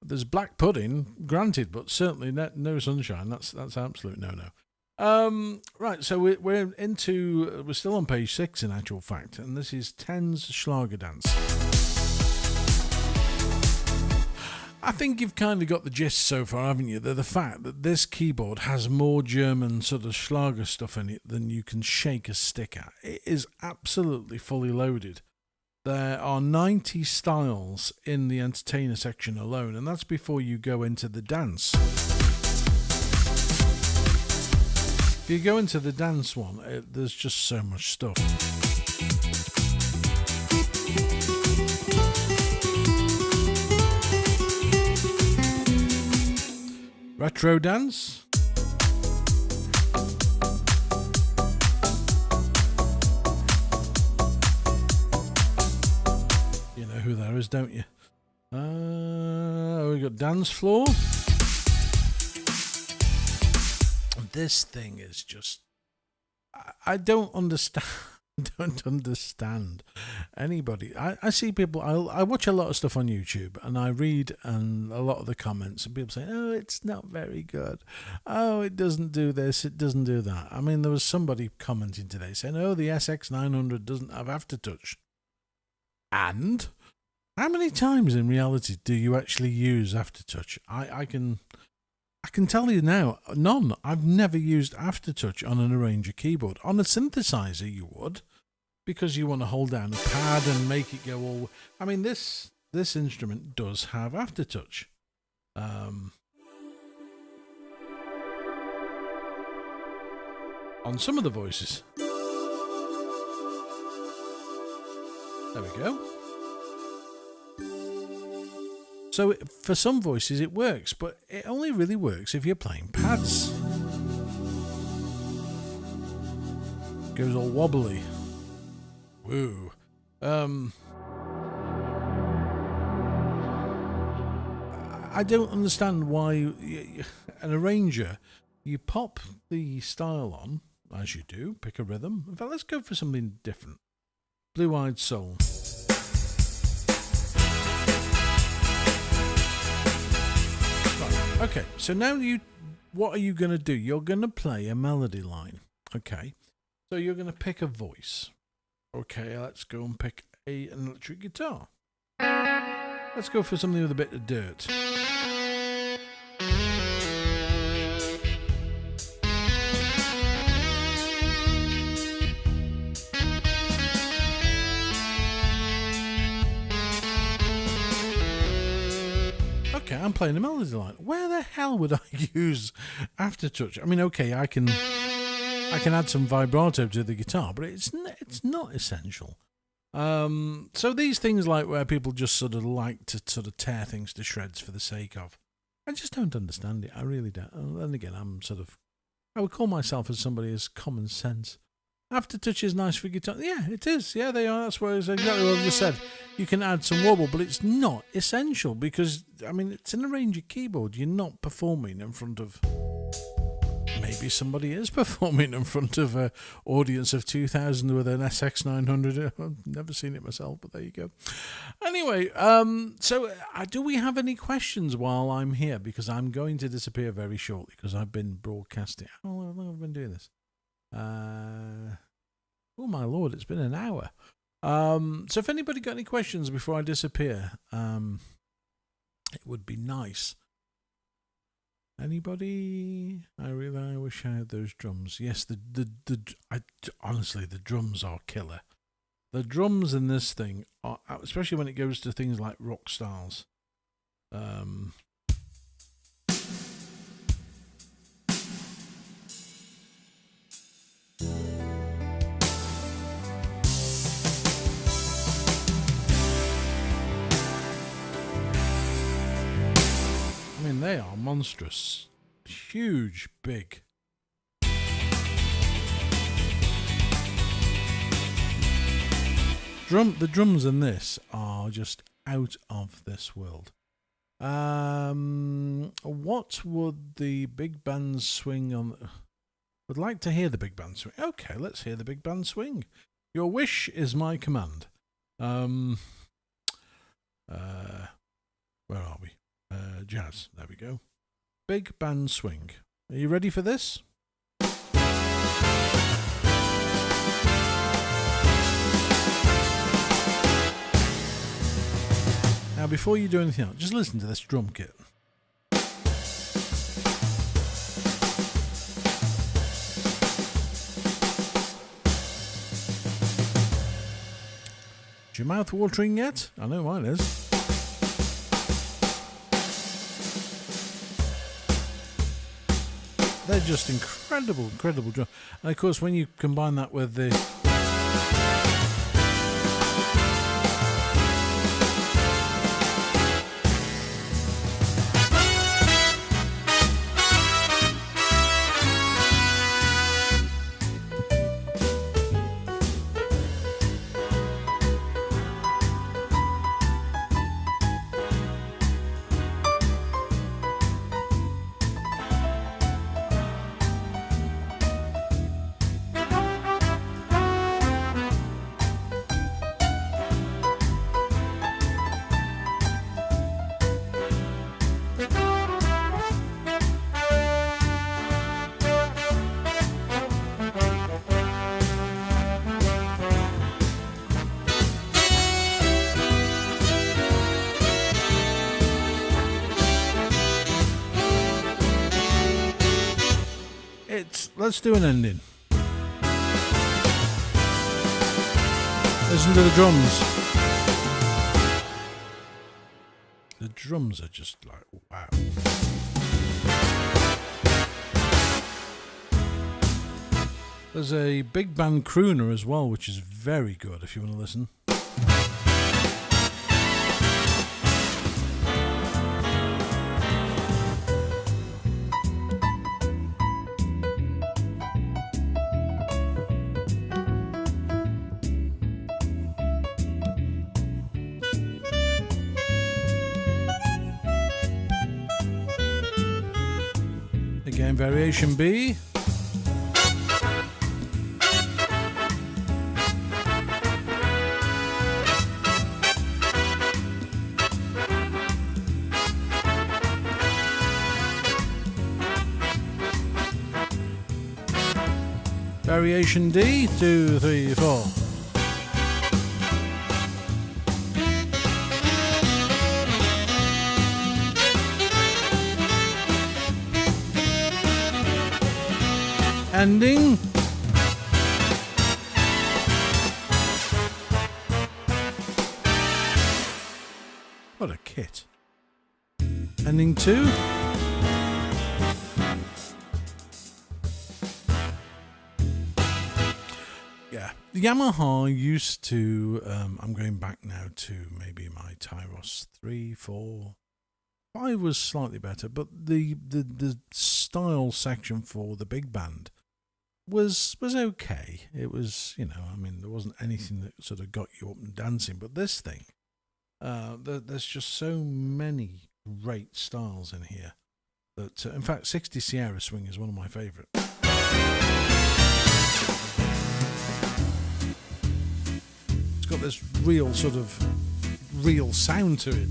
There's black pudding, granted, but certainly no sunshine. That's absolute no. Right, so we're still on page 6 in actual fact, and this is 10's Schlager Dance. I think you've kind of got the gist so far, haven't you? The fact that this keyboard has more German sort of Schlager stuff in it than you can shake a stick at. It is absolutely fully loaded. There are 90 styles in the entertainer section alone, and that's before you go into the dance. If you go into the dance one, there's just so much stuff. Retro dance. who there is, don't you? We got dance floor. This thing is just... I don't understand. Don't understand anybody. I see people. I watch a lot of stuff on YouTube, and I read and a lot of the comments, and people say, "Oh, it's not very good. Oh, it doesn't do this. It doesn't do that." I mean, there was somebody commenting today saying, "Oh, the SX900 doesn't have aftertouch." And how many times in reality do you actually use aftertouch? I can tell you now, none. I've never used aftertouch on an arranger keyboard. On a synthesizer, you would, because you want to hold down a pad and make it go all... I mean, this instrument does have aftertouch. On some of the voices. There we go. So for some voices it works, but it only really works if you're playing pads. Goes all wobbly. Woo. I don't understand why an arranger, you pop the style on, as you do, pick a rhythm. In fact, let's go for something different. Blue-Eyed Soul. Right. Okay, so now what are you going to do? You're going to play a melody line. Okay, so you're going to pick a voice. Okay, let's go and pick an electric guitar. Let's go for something with a bit of dirt. Okay, I'm playing a melody line. Where the hell would I use aftertouch? I mean, okay, I can add some vibrato to the guitar, but it's not essential. So these things like where people just sort of like to sort of tear things to shreds for the sake of, I just don't understand it. I really don't. And then again, I would call myself as somebody as common sense. Aftertouch is nice for guitar. Yeah, it is. Yeah, they are. That's exactly what I just said. You can add some wobble, but it's not essential because, I mean, it's an arranger keyboard. You're not performing in front of... Maybe somebody is performing in front of an audience of 2,000 with an SX900. I've never seen it myself, but there you go. Anyway, so do we have any questions while I'm here? Because I'm going to disappear very shortly because I've been broadcasting. How long have I been doing this? Oh my lord, it's been an hour. So if anybody got any questions before I disappear, it would be nice. Anybody? I wish I had those drums. Yes, honestly, the drums are killer. The drums in this thing are, especially when it goes to things like rock styles. I mean, they are monstrous. Huge, big. The drums in this are just out of this world. What would the big band swing on? Would like to hear the big band swing. Okay, let's hear the big band swing. Your wish is my command. Where are we? Jazz. There we go. Big band swing. Are you ready for this? Now, before you do anything else, just listen to this drum kit. Is your mouth watering yet? I know mine is. They're just incredible drum. And of course, when you combine that with the... let's do an ending. Listen to the drums. The drums are just like, wow. There's a big band crooner as well, which is very good if you want to listen. Again, variation B. Variation D, 2, 3, 4. Ending. What a kit. Ending 2. Yeah, the Yamaha used to, I'm going back now to maybe my Tyros 3, 4, 5 was slightly better, but the style section for the big band was okay. It was, you know, I mean, there wasn't anything that sort of got you up and dancing, but this thing, there's just so many great styles in here that, in fact, 60 Sierra Swing is one of my favourite. It's got this real sort of real sound to it.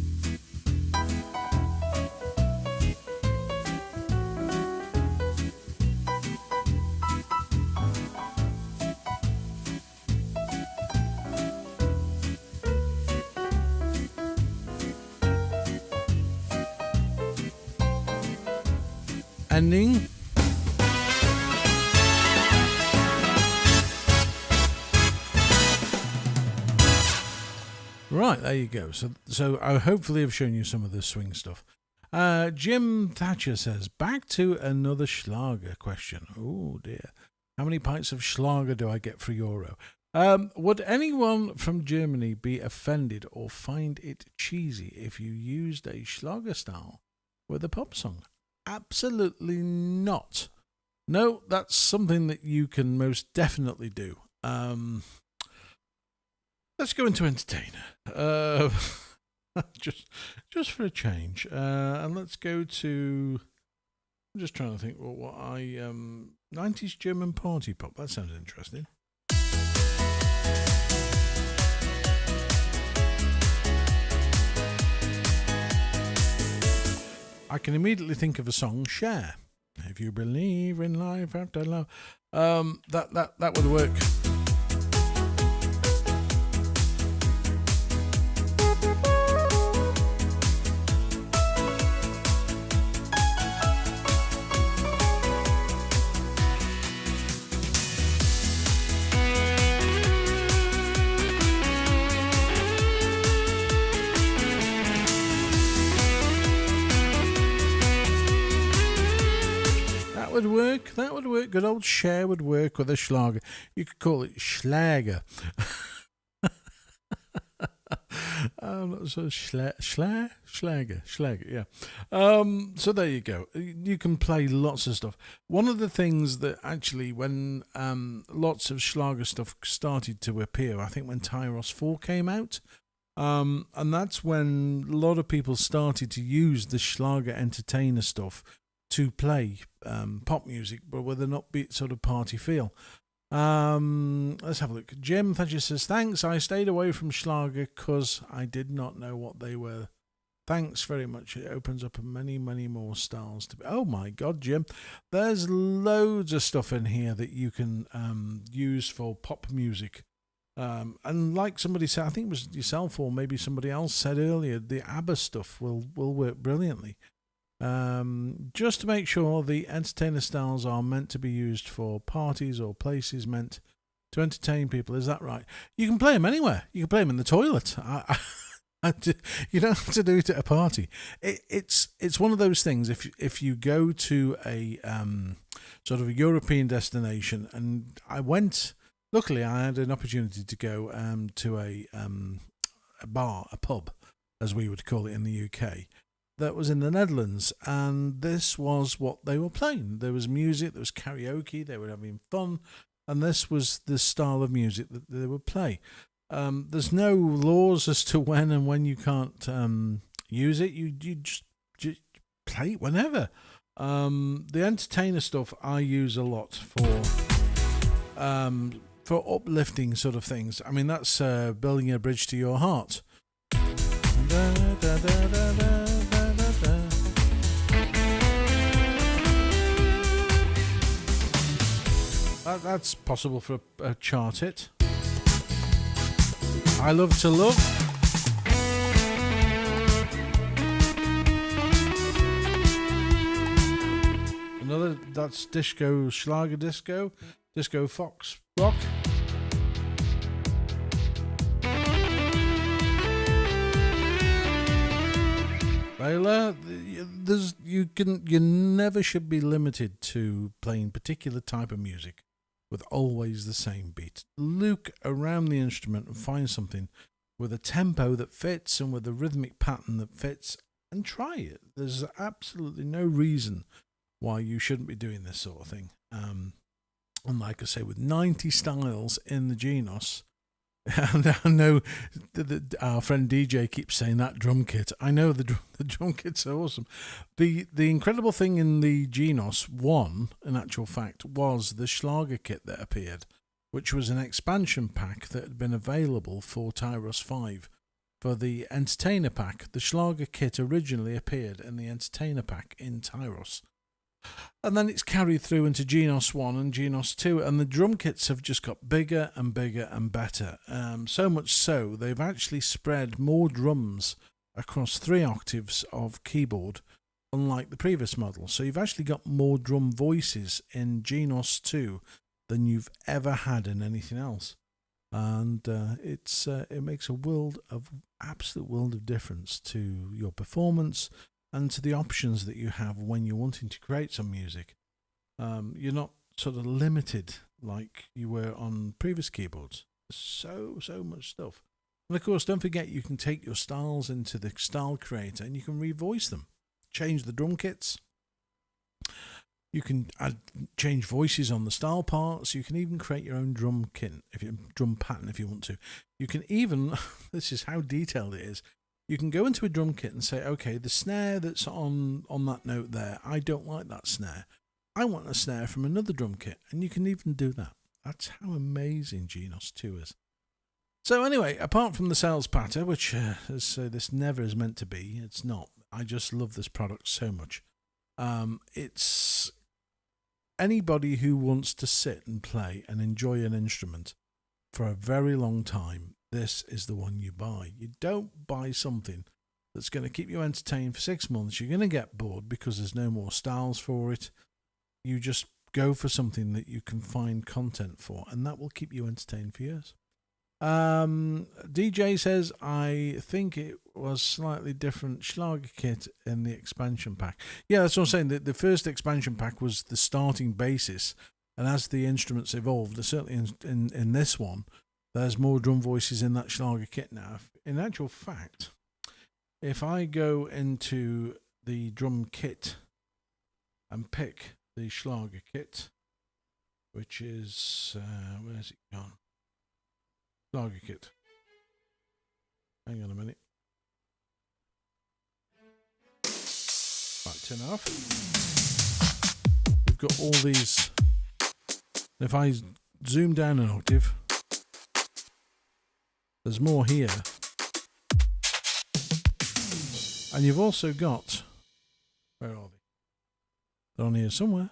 Ending. Right, there you go. So I hopefully have shown you some of the swing stuff. Jim Thatcher says, back to another Schlager question. Oh dear. How many pints of Schlager do I get for €1? Would anyone from Germany be offended or find it cheesy if you used a Schlager style with a pop song? Absolutely not. No, that's something that you can most definitely do. Let's go into entertainer. Just for a change. And let's go to, I'm just trying to think what 90s German party pop. That sounds interesting. I can immediately think of a song, Share. If you believe in life after love. That would work. That would work. Good old Cher would work with a Schlager. You could call it Schlager. So Schlager, yeah. So there you go. You can play lots of stuff. One of the things that actually, when lots of Schlager stuff started to appear, I think when Tyros 4 came out, and that's when a lot of people started to use the Schlager entertainer stuff to play pop music, but with an upbeat sort of party feel. Let's have a look. Jim Thatcher says, thanks, I stayed away from Schlager because I did not know what they were. Thanks very much. It opens up many, many more styles to be. Oh my God, Jim. There's loads of stuff in here that you can use for pop music. And like somebody said, I think it was yourself or maybe somebody else said earlier, the ABBA stuff will work brilliantly. Just to make sure the entertainer styles are meant to be used for parties or places meant to entertain people. Is that right? You can play them anywhere. You can play them in the toilet. You don't have to do it at a party. It's one of those things. If you go to a sort of a European destination, and I went. Luckily, I had an opportunity to go to a bar, a pub, as we would call it in the UK, that was in the Netherlands, and this was what they were playing. There was music, there was karaoke, they were having fun, and this was the style of music that they would play. There's no laws as to when you can't use it. You just play it whenever. The entertainer stuff I use a lot for uplifting sort of things. I mean, that's building a bridge to your heart. That's possible for a chart hit. I Love to Love. Another, that's disco, Schlager disco, disco fox rock. Ballad, you never should be limited to playing particular type of music with always the same beat. Look around the instrument and find something with a tempo that fits and with a rhythmic pattern that fits, and try it. There's absolutely no reason why you shouldn't be doing this sort of thing. And like I say, with 90 styles in the Genos, and I know our friend DJ keeps saying that drum kit. I know the drum kit's awesome. The incredible thing in the Genos 1, in actual fact, was the Schlager kit that appeared, which was an expansion pack that had been available for Tyros 5. For the Entertainer pack, the Schlager kit originally appeared in the Entertainer pack in Tyros. And then it's carried through into Genos 1 and Genos 2, and the drum kits have just got bigger and bigger and better. So much so, they've actually spread more drums across 3 octaves of keyboard, unlike the previous model. So you've actually got more drum voices in Genos 2 than you've ever had in anything else. And it makes a absolute world of difference to your performance and to the options that you have when you're wanting to create some music. You're not sort of limited like you were on previous keyboards. So much stuff. And of course, don't forget you can take your styles into the style creator and you can revoice them. Change the drum kits. You can change voices on the style parts. You can even create your own drum pattern if you want to. You can even, this is how detailed it is, you can go into a drum kit and say, okay, the snare that's on that note there, I don't like that snare. I want a snare from another drum kit. And you can even do that. That's how amazing Genos 2 is. So anyway, apart from the sales patter, which this never is meant to be, it's not. I just love this product so much. It's anybody who wants to sit and play and enjoy an instrument for a very long time, this is the one you buy. You don't buy something that's going to keep you entertained for 6 months. You're going to get bored because there's no more styles for it. You just go for something that you can find content for, and that will keep you entertained for years. DJ says, I think it was slightly different Schlager kit in the expansion pack. Yeah, that's what I'm saying. The first expansion pack was the starting basis, and as the instruments evolved, certainly in this one, there's more drum voices in that Schlager kit now. In actual fact, if I go into the drum kit and pick the Schlager kit, which is, where's it gone? Schlager kit. Hang on a minute. Right, turn it off. We've got all these. If I zoom down an octave, there's more here. And you've also got, where are they? They're on here somewhere.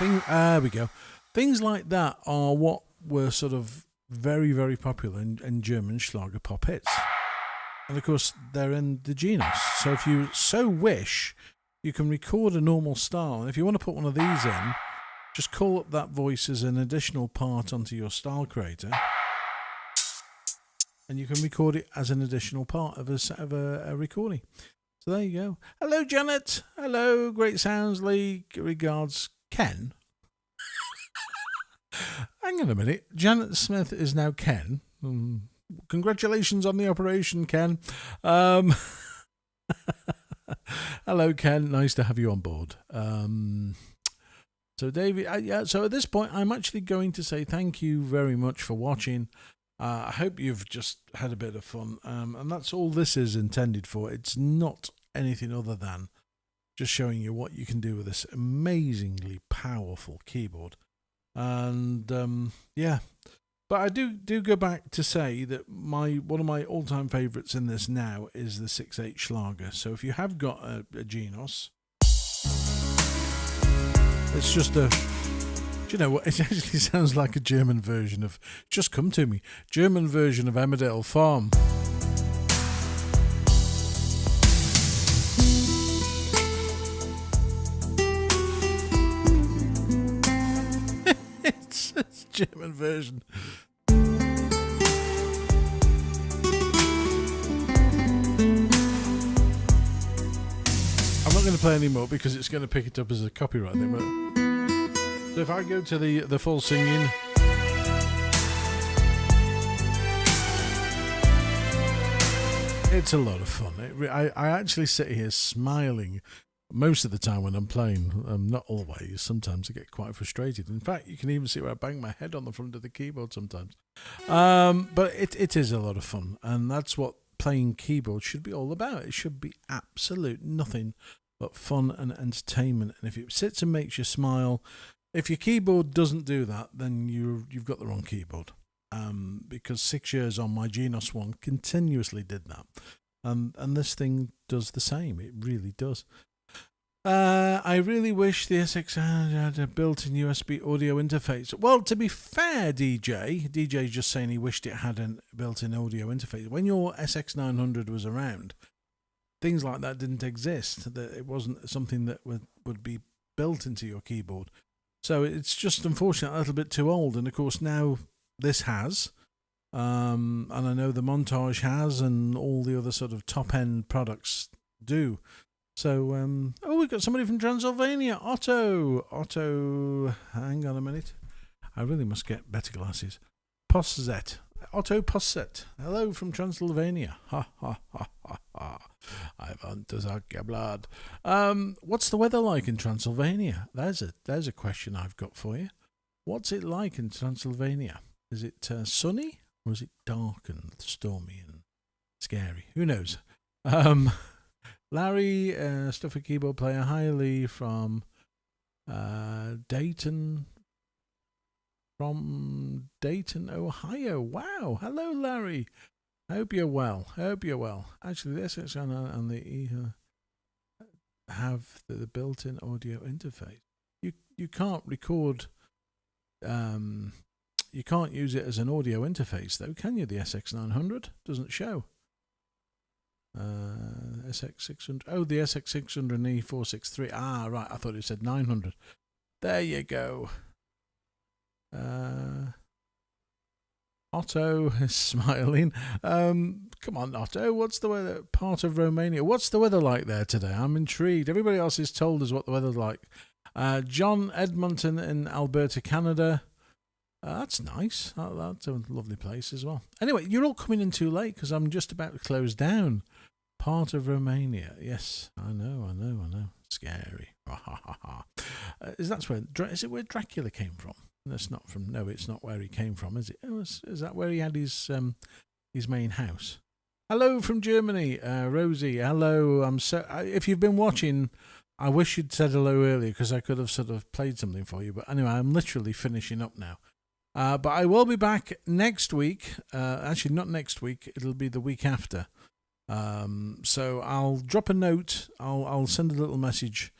There we go. Things like that are what were sort of very, very popular in German Schlager pop hits. And of course, they're in the Genos. So if you so wish, you can record a normal style. And if you want to put one of these in, just call up that voice as an additional part onto your style creator. And you can record it as an additional part of a recording. So there you go. Hello, Janet. Hello, Great Sounds League. Regards, Ken. Hang on a minute. Janet Smith is now Ken. Congratulations on the operation, Ken. Hello, Ken. Nice to have you on board. So, David, so at this point, I'm actually going to say thank you very much for watching. I hope you've just had a bit of fun. And that's all this is intended for. It's not anything other than just showing you what you can do with this amazingly powerful keyboard. And yeah, but I do go back to say that one of my all-time favourites in this now is the 6/8 Schlager. So if you have got a Genos, it's just a, do you know what? It actually sounds like a German version of, just come to me, German version of Emmerdale Farm. It's German version. I'm not going to play any more because it's going to pick it up as a copyright thing. But so if I go to the full singing, it's a lot of fun. I actually sit here smiling most of the time when I'm playing. Not always. Sometimes I get quite frustrated. In fact, you can even see where I bang my head on the front of the keyboard sometimes. But it is a lot of fun, and that's what playing keyboard should be all about. It should be absolute nothing but fun and entertainment. And if it sits and makes you smile, if your keyboard doesn't do that, then you've got the wrong keyboard. Because 6 years on my Genos one continuously did that, and this thing does the same. It really does. I really wish the SX had a built-in USB audio interface. Well, to be fair, DJ's just saying he wished it had a built-in audio interface. When your SX900 was around, things like that didn't exist. That it wasn't something that would be built into your keyboard. So it's just unfortunately a little bit too old. And of course now this has, and I know the Montage has, and all the other sort of top-end products do. So, we've got somebody from Transylvania. Otto, hang on a minute. I really must get better glasses. Posset. Otto Posset. Hello from Transylvania. Ha, ha, ha, ha, ha. I want to suck your blood. What's the weather like in Transylvania? There's a question I've got for you. What's it like in Transylvania? Is it sunny, or is it dark and stormy and scary? Who knows? Larry, Stuffer keyboard player. Hi, Lee from Dayton. From Dayton, Ohio. Wow. Hello, Larry. I hope you're well. Actually, the SX and the have the built-in audio interface. You can't record. You can't use it as an audio interface, though, can you? The SX900 doesn't show. SX600. Oh, the SX600 E463. Ah, right. I thought it said 900. There you go. Otto is smiling. Come on, Otto. What's the weather? Part of Romania. What's the weather like there today? I'm intrigued. Everybody else has told us what the weather's like. John Edmonton in Alberta, Canada. That's nice. That's a lovely place as well. Anyway, you're all coming in too late because I'm just about to close down. Part of Romania. Yes, I know. Scary. Is it where Dracula came from? That's not from. No, it's not where he came from, is it? Is that where he had his main house? Hello from Germany, Rosie. Hello. If you've been watching, I wish you'd said hello earlier because I could have sort of played something for you. But anyway, I'm literally finishing up now. But I will be back next week. Actually, not next week. It'll be the week after. So I'll drop a note. I'll send a little message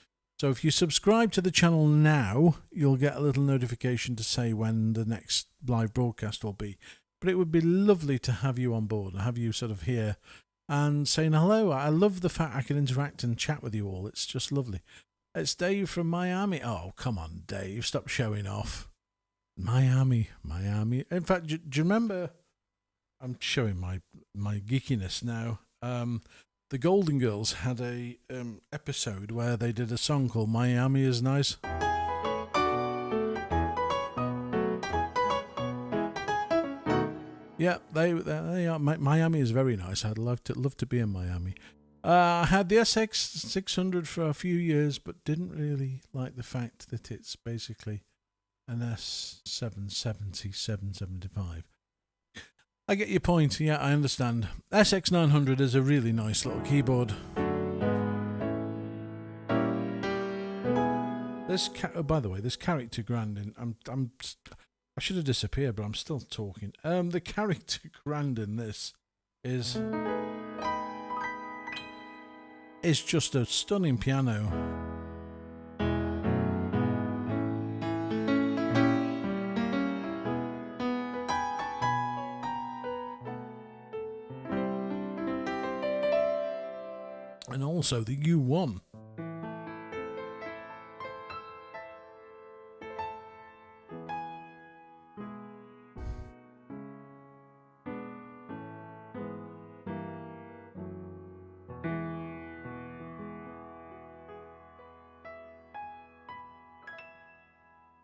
So if you subscribe to the channel now, you'll get a little notification to say when the next live broadcast will be. But it would be lovely to have you on board, and have you sort of here and saying hello. I love the fact I can interact and chat with you all. It's just lovely. It's Dave from Miami. Oh, come on, Dave. Stop showing off. Miami. In fact, do you remember... I'm showing my geekiness now. The Golden Girls had a episode where they did a song called Miami is Nice. Yeah, they are. Miami is very nice. I'd love to be in Miami. I had the SX 600 for a few years, but didn't really like the fact that it's basically an S770, 775. I get your point. Yeah, I understand. SX 900 is a really nice little keyboard. By the way, this character Grandin. I should have disappeared, but I'm still talking. The character Grandin. This is just a stunning piano. And also the U1.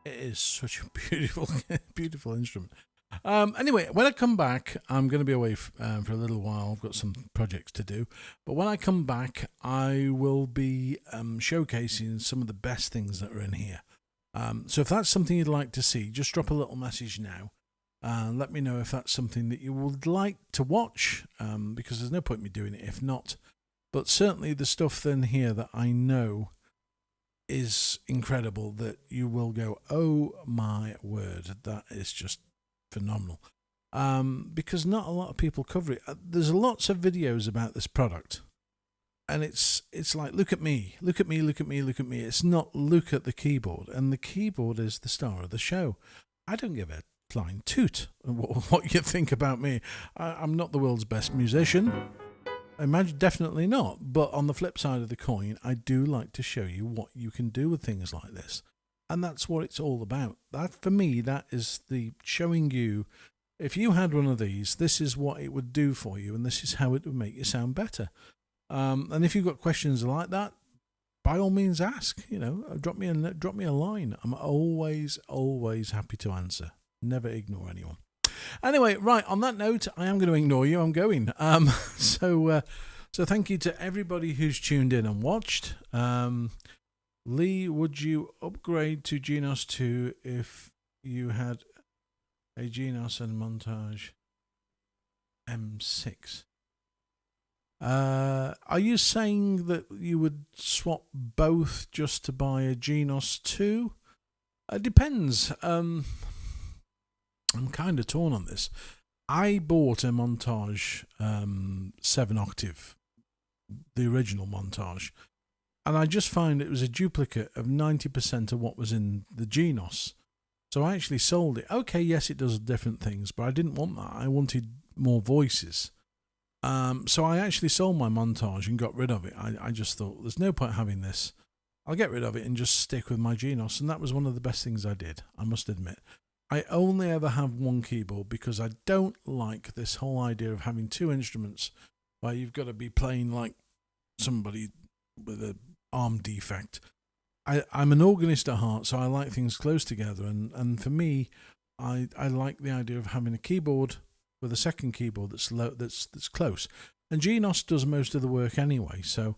It is such a beautiful instrument. Anyway, when I come back, I'm going to be away for a little while. I've got some projects to do. But when I come back, I will be showcasing some of the best things that are in here. So if that's something you'd like to see, just drop a little message now. Let me know if that's something that you would like to watch, because there's no point in me doing it if not. But certainly the stuff then here that I know is incredible, that you will go, oh my word, that is just phenomenal, because not a lot of people cover it. There's lots of videos about this product, and it's like, look at me. It's not look at the keyboard, and the keyboard is the star of the show. I don't give a flying toot what you think about me. I'm not the world's best musician. Imagine, definitely not. But on the flip side of the coin, I do like to show you what you can do with things like this. And that's what it's all about. That, for me, that is the showing you, if you had one of these, this is what it would do for you, and this is how it would make you sound better. And if you've got questions like that, by all means ask. Drop me a line. I'm always happy to answer. Never ignore anyone. Anyway, right, on that note, I am going to ignore you. I'm going. So thank you to everybody who's tuned in and watched. Lee, would you upgrade to Genos 2 if you had a Genos and Montage M6? Are you saying that you would swap both just to buy a Genos 2? It depends. I'm kind of torn on this. I bought a Montage 7 octave, the original Montage, and I just found it was a duplicate of 90% of what was in the Genos. So I actually sold it. Okay, yes, it does different things, but I didn't want that. I wanted more voices. So I actually sold my Montage and got rid of it. I just thought, there's no point having this. I'll get rid of it and just stick with my Genos. And that was one of the best things I did, I must admit. I only ever have one keyboard because I don't like this whole idea of having two instruments where you've got to be playing like somebody with an arm defect. I'm an organist at heart, so I like things close together. And for me, I like the idea of having a keyboard with a second keyboard that's close. And Genos does most of the work anyway, so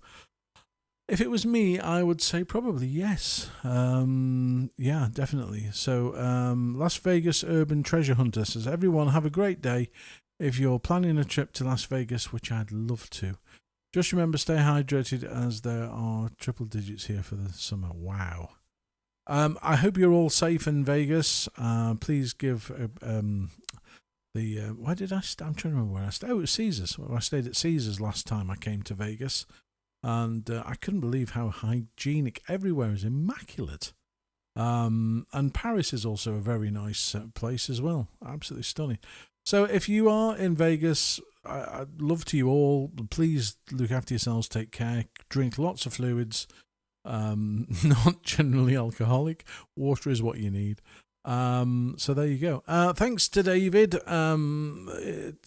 if it was me, I would say probably yes. Yeah, definitely. So Las Vegas Urban Treasure Hunter says, everyone have a great day. If you're planning a trip to Las Vegas, which I'd love to, just remember, stay hydrated as there are triple digits here for the summer. Wow. I hope you're all safe in Vegas. Please give where did I stay? I'm trying to remember where I stayed. Oh, it was Caesars. Well, I stayed at Caesars last time I came to Vegas. and I couldn't believe how hygienic. Everywhere is immaculate. And Paris is also a very nice place as well. Absolutely stunning. So if you are in Vegas, I'd love to you all. Please look after yourselves. Take care. Drink lots of fluids. Not generally alcoholic. Water is what you need. So there you go. Thanks to David.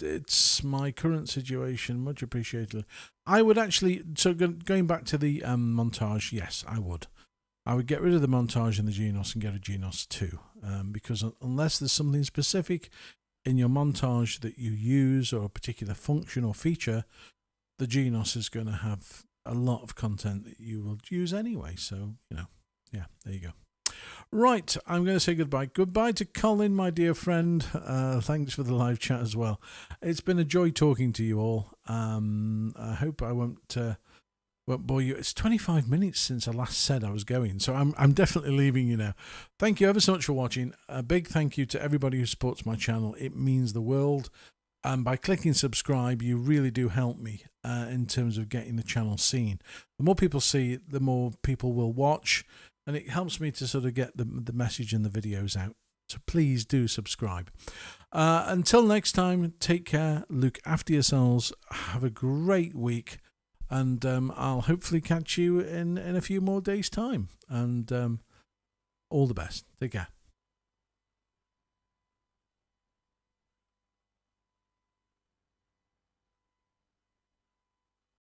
It's my current situation. Much appreciated. I would actually, so going back to the montage, yes, I would. I would get rid of the montage in the Genos and get a Genos 2. Because unless there's something specific in your montage that you use, or a particular function or feature, the Genos is going to have a lot of content that you will use anyway. So, yeah, there you go. Right, I'm going to say goodbye. Goodbye to Colin, my dear friend. Thanks for the live chat as well. It's been a joy talking to you all. I hope I won't bore you. It's 25 minutes since I last said I was going, so I'm definitely leaving you now. Thank you ever so much for watching. A big thank you to everybody who supports my channel. It means the world. And by clicking subscribe, you really do help me in terms of getting the channel seen. The more people see it, the more people will watch. And it helps me to sort of get the message and the videos out. So please do subscribe. Until next time, take care, look after yourselves, have a great week, and I'll hopefully catch you in a few more days' time. And all the best. Take care.